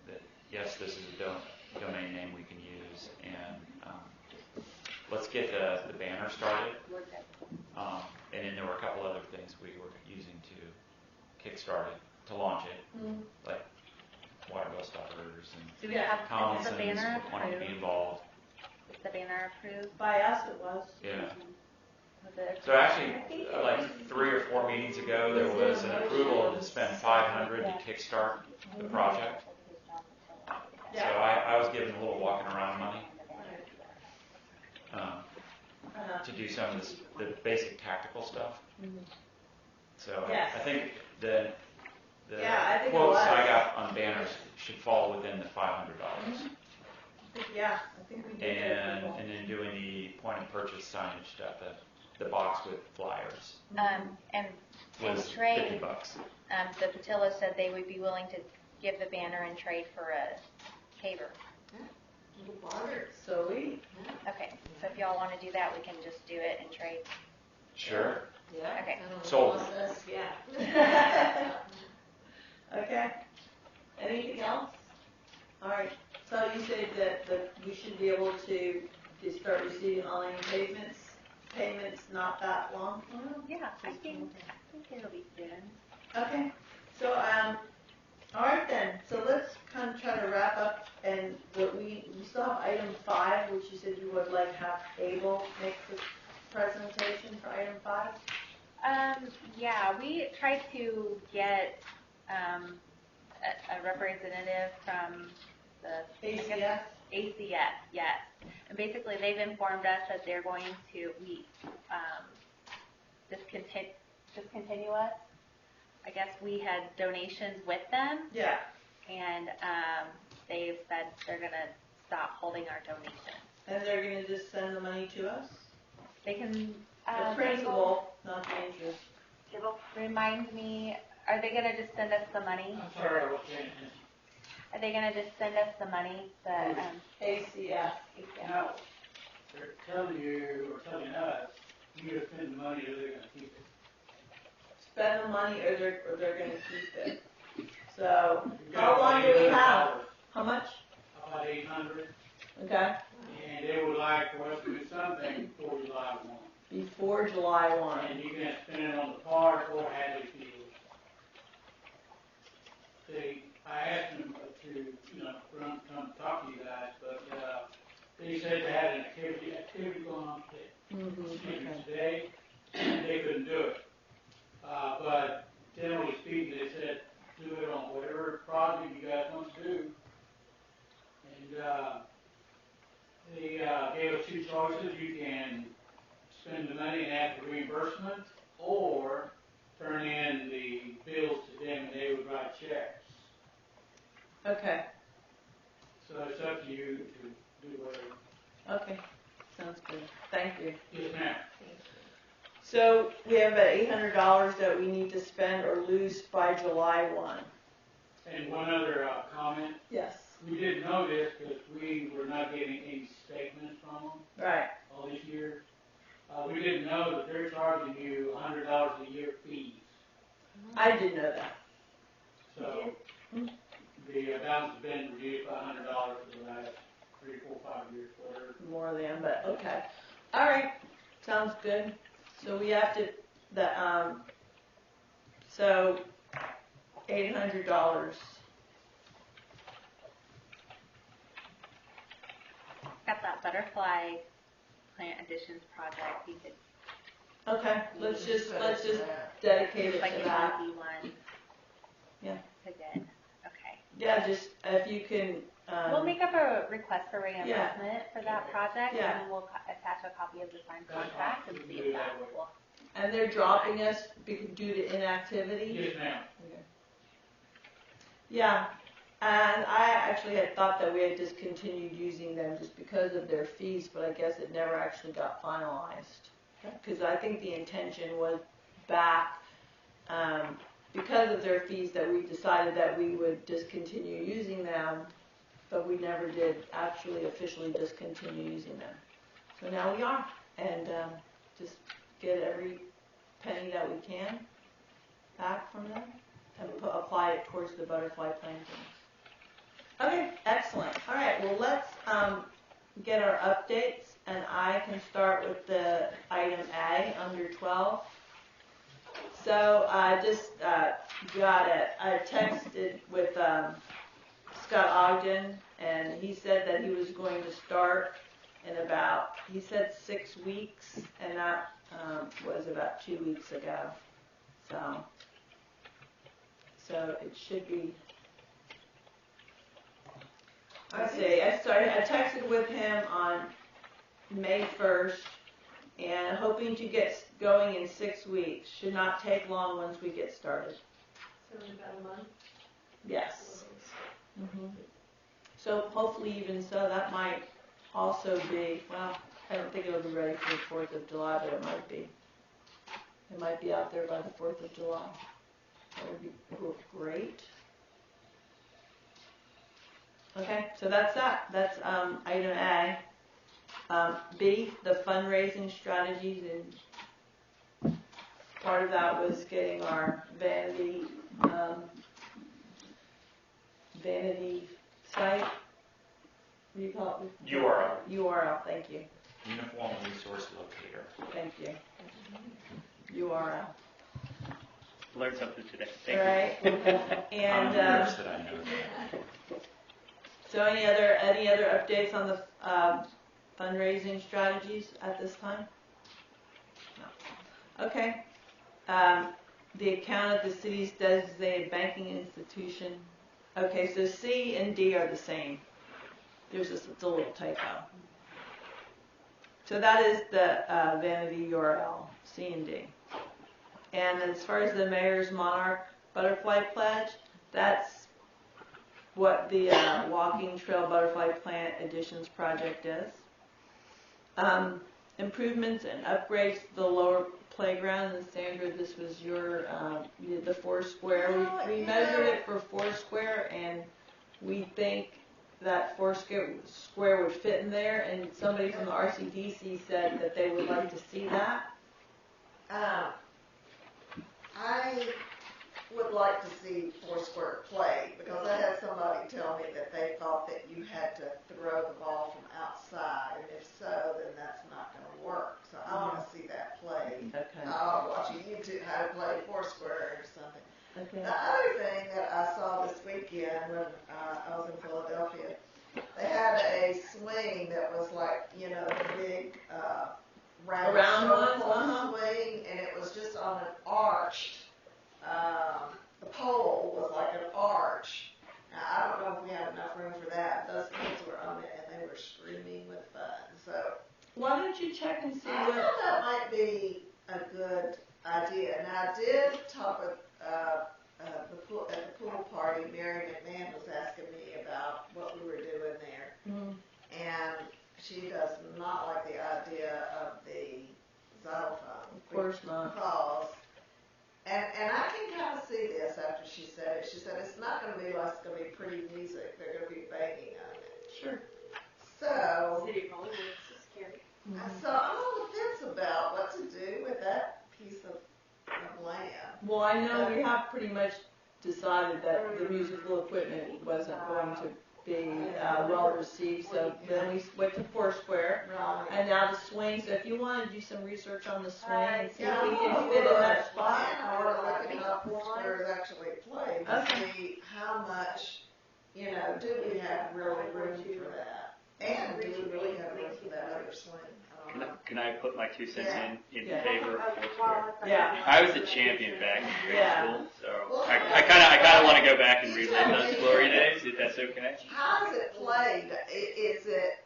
that yes, this is a domain name we can use, and let's get the banner started. And then there were a couple other things we were using to kickstart it, to launch it, like water bill stoppers Do we Yeah. have and the Collinson's banner wanting to be approved? involved. Is the banner approved? By us it was. Yeah. Was it? So actually, like 3 or 4 meetings ago, there was an approval to spend $500 to kickstart the project. So I was given a little walking around money to do some of the basic tactical stuff. So Yes. I think the Yeah, I think it quotes was. I got on banners should fall within the $500. Yeah, I think we did. And then doing the point of purchase signage stuff, the box with flyers And was trade, $50. the Patillo said they would be willing to give the banner in trade for a paver. Little barter. Sweet. Okay, so if y'all want to do that, we can just do it in trade. Sure. Yeah. Okay. I don't know, Sold. process, yeah. Okay. Anything else? All right. So you said that we should be able to start receiving online payments not that long? Yeah, I think it'll be soon. Okay. So, all right then. So let's kind of try to wrap up. And we still have item 5, which you said you would like have Abel make the presentation for item 5. Yeah, we tried to get a representative from the ACS? ACS, yes. And basically, they've informed us that they're going to discontinue us. I guess we had donations with them, Yeah. and they've said they're going to stop holding our donations. And they're going to just send the money to us? They can. The principal, not the interest. It'll remind me. Are they going to just send us the money? I'm sorry, I wasn't. Are they going to just send us the money? The ACS. No, they're telling you, or telling us, you to spend the money or they're gonna keep it. Spend the money or they're going to keep it. So, how long do we have? How much? about 800, Okay, and they would like for us to do something before July 1. before July 1. And you can spend it on the park or Hadley Field. I asked them to, come talk to you guys, but they said they had an activity going on today. They couldn't do it. But generally speaking, they said do it on whatever project you guys want to do. And they gave us two choices. You can spend the money and ask for reimbursement, or turn in the bills to them and they would write checks. Okay, So it's up to you to do whatever. okay, sounds good. Thank you. Yes, ma'am. So we have about $800 that we need to spend or lose by July 1. And one other comment. Yes. We didn't know this because we were not getting any statements from them Right. all these years. We didn't know that they're charging you $100 a year fees. I did know that. So the balance has been reduced by $100 for the last 3, 4, 5 years, whatever. More than, but okay. All right, sounds good. So we have to, so $800. Got that butterfly plant additions project. You could Okay, let's just dedicate it like to an that. easy one. Yeah. To get. Okay. Yeah, just if you can. We'll make up a request for reimbursement for that project, Yeah. and we'll attach a copy of the signed contract and see if that will. And they're dropping us due to inactivity? Yes, ma'am. Okay. Yeah, and I actually had thought that we had discontinued using them just because of their fees, but I guess it never actually got finalized. Because I think the intention was back, because of their fees, that we decided that we would discontinue using them, but we never did actually officially discontinue using them. So now we are, and just get every penny that we can back from them and apply it towards the butterfly plantings. Okay, excellent. All right, well, let's get our updates, and I can start with the item A under 12. So I just got it. I texted with Scott Ogden, and he said that he was going to start in about, he said 6 weeks, and that was about 2 weeks ago. So it should be. Let's see. I texted with him on May 1st, and hoping to get going in 6 weeks. Should not take long once we get started. So in about a month? Yes. So hopefully, even so, that might also be, well, I don't think it'll be ready for the 4th of July, but it might be. It might be out there by the 4th of July. That would be great. Okay, so that's that. That's item A. B, the fundraising strategies, and part of that was getting our vanity site. What do you call it? URL. URL, thank you. Uniform Resource Locator. Thank you. URL. Learned something today. All right. And that I know that. so any other updates on the fundraising strategies at this time? No. Okay. The account of the city's designated banking institution. Okay, so C and D are the same. There's just a little typo. So that is the vanity URL, C and D. And as far as the Mayor's Monarch Butterfly Pledge, that's what the Walking Trail Butterfly Plant Additions project is. Improvements and upgrades to the lower playground. And Sandra, this was your, you did the 4 square. We measured it for 4 square, and we think that 4 square would fit in there. And somebody from the RCDC said that they would like to see that. I would like to see 4 square play, because I had somebody tell me that they thought that you had to how to play Foursquare or something. Okay. The other thing that I saw this weekend when I was in Philadelphia, they had a swing that was like, you know, the big round one, swing, and it was just on an arched. The pole was like an arch. Now, I don't know if we have enough room for that. Those kids were on it, and they were screaming with fun. So why don't you check and see I what? thought that might be a good idea. Now, I did talk with at the pool party. Mary McMahon was asking me about what we were doing there, and she does not like the idea of the xylophone. Of course not. Because, and I can kind of see this after she said it. She said it's not going to be like it's going to be pretty music. They're going to be banging on it. Sure. So, City Hall, it's scary. so I'm on the fence about what to do with that piece of land. Well, I know we have pretty much decided that the musical equipment wasn't going to be well received, so then we went to Foursquare, and now the swing. So if you want to do some research on the swing and see if we can fit in that spot. I want to look at how Foursquare is actually played to see how much, you know, do we have really room for that, and do we really have room for that other swing? I don't know. Can I put my 2 cents in Yeah. favor of Foursquare? Yeah. I was the champion back in grade Yeah. school, so I kind of want to go back and relive those glory days, if that's okay. How is it played? Is it?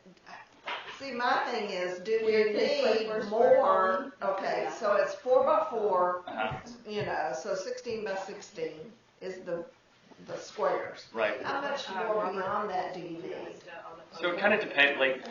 See, my thing is, do we need more? Okay, so it's 4x4. You know, so 16 by 16 is the squares. Right. How much more beyond that do you need? So it kind of depends, like,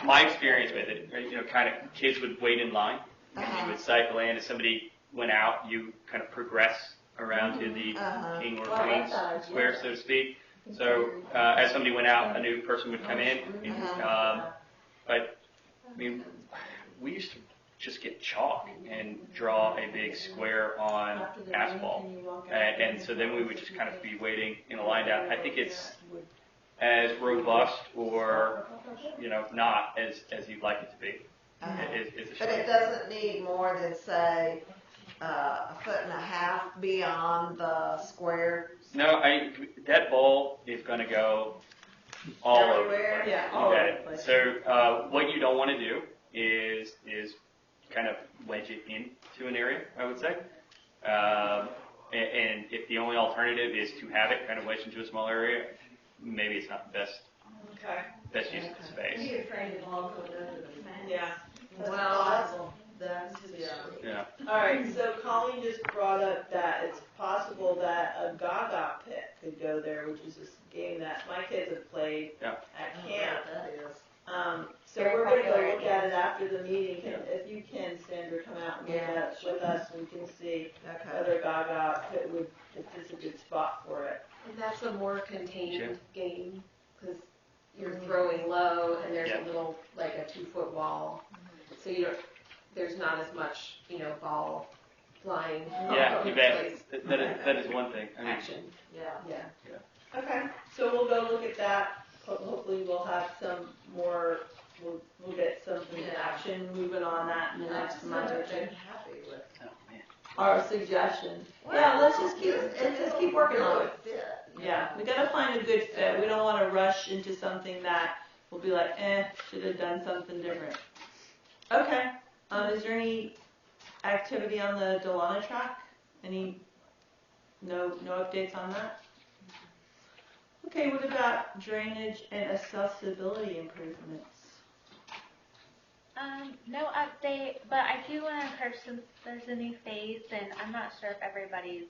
my experience with it, right, you know, kind of kids would wait in line, and you would cycle in, if somebody went out, you kind of progress around to the king or queen square, so to speak. So as somebody went out, a new person would come in, but, I mean, we used to just get chalk and draw a big square on asphalt, and so then we would just kind of be waiting in a line down. I think it's as robust or, you know, not as you'd like it to be. But it doesn't need more than, say, 1.5 feet beyond the square. No, that ball is going to go all Everywhere? over. Yeah, all over the place. So what you don't want to do is kind of wedge it into an area, I would say. And if the only alternative is to have it kind of wedged into a small area, maybe it's not the best use of the space. Yeah. Well, that's Yeah. All right, so Colleen just brought up that it's possible that a Gaga pit could go there, which is this game that my kids have played at camp. That is. So we're going to go look at it after the meeting. If you can, Sandra, come out and look at it with us, we can see whether Gaga pit if this is a good spot for it. And that's a more contained game, because you're throwing low, and there's a little, like a 2-foot wall, so there's not as much, you know, ball flying. Yeah, you bet. That is one thing. I mean, Action. Yeah. Okay, so we'll go look at that. Hopefully we'll have some more, we'll get some action moving on that in the next month or two. Happy with Our suggestion. Yeah, let's just keep working on it. Yeah, we gotta find a good fit. We don't want to rush into something that will be like, should have done something different. Okay. Is there any activity on the Delana track? No updates on that? Okay, what about drainage and accessibility improvements? No update, but I do want to encourage, since there's a new phase, and I'm not sure if everybody's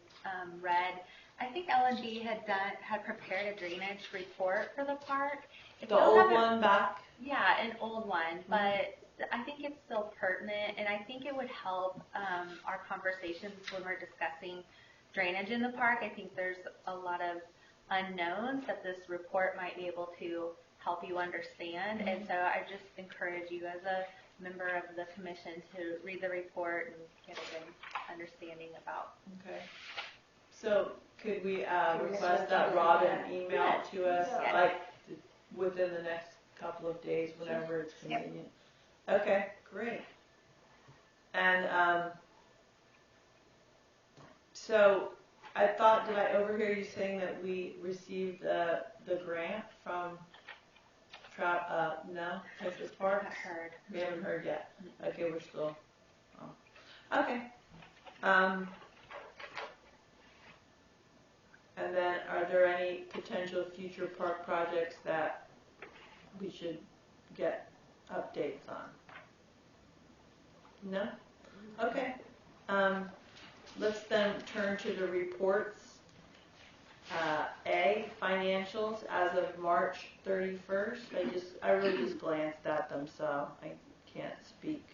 read. I think L&D had prepared a drainage report for the park. The old one back? Yeah, an old one, but I think it's still pertinent, and I think it would help our conversations when we're discussing drainage in the park. I think there's a lot of unknowns that this report might be able to help you understand, and so I just encourage you as a member of the commission to read the report and get a good understanding about. Okay. So could we request that Robin email to us, like within the next couple of days, whenever it's convenient? Okay, great. And So I thought, did I overhear you saying that we received the grant from Texas Parks? Not heard. We haven't heard yet. Okay, we're still. Okay. And then, are there any potential future park projects that we should get updates on? No? Okay. Let's then turn to the reports. A, financials as of March 31st. I really just glanced at them, so I can't speak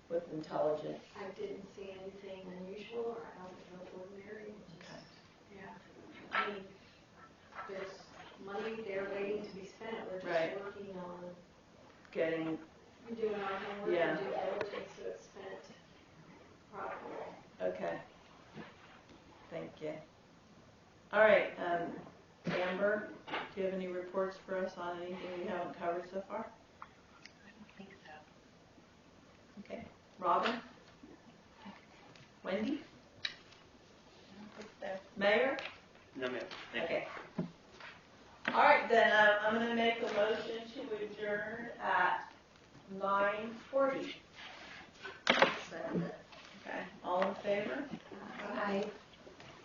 with intelligence. I didn't see anything unusual or out of the ordinary. Okay. Yeah. I mean, there's money there waiting to be spent. We're just Right. working on Getting, doing our homework Yeah. and due diligence so it's spent properly. okay. Thank you. All right, Amber, do you have any reports for us on anything we haven't covered so far? I don't think so. Okay. Robin? Wendy? I don't think so. Mayor? No, ma'am. Thank you. Okay. All right, then I'm going to make a motion to adjourn at 9:40. Okay, all in favor? Aye.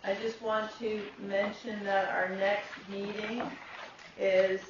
I just want to mention that our next meeting is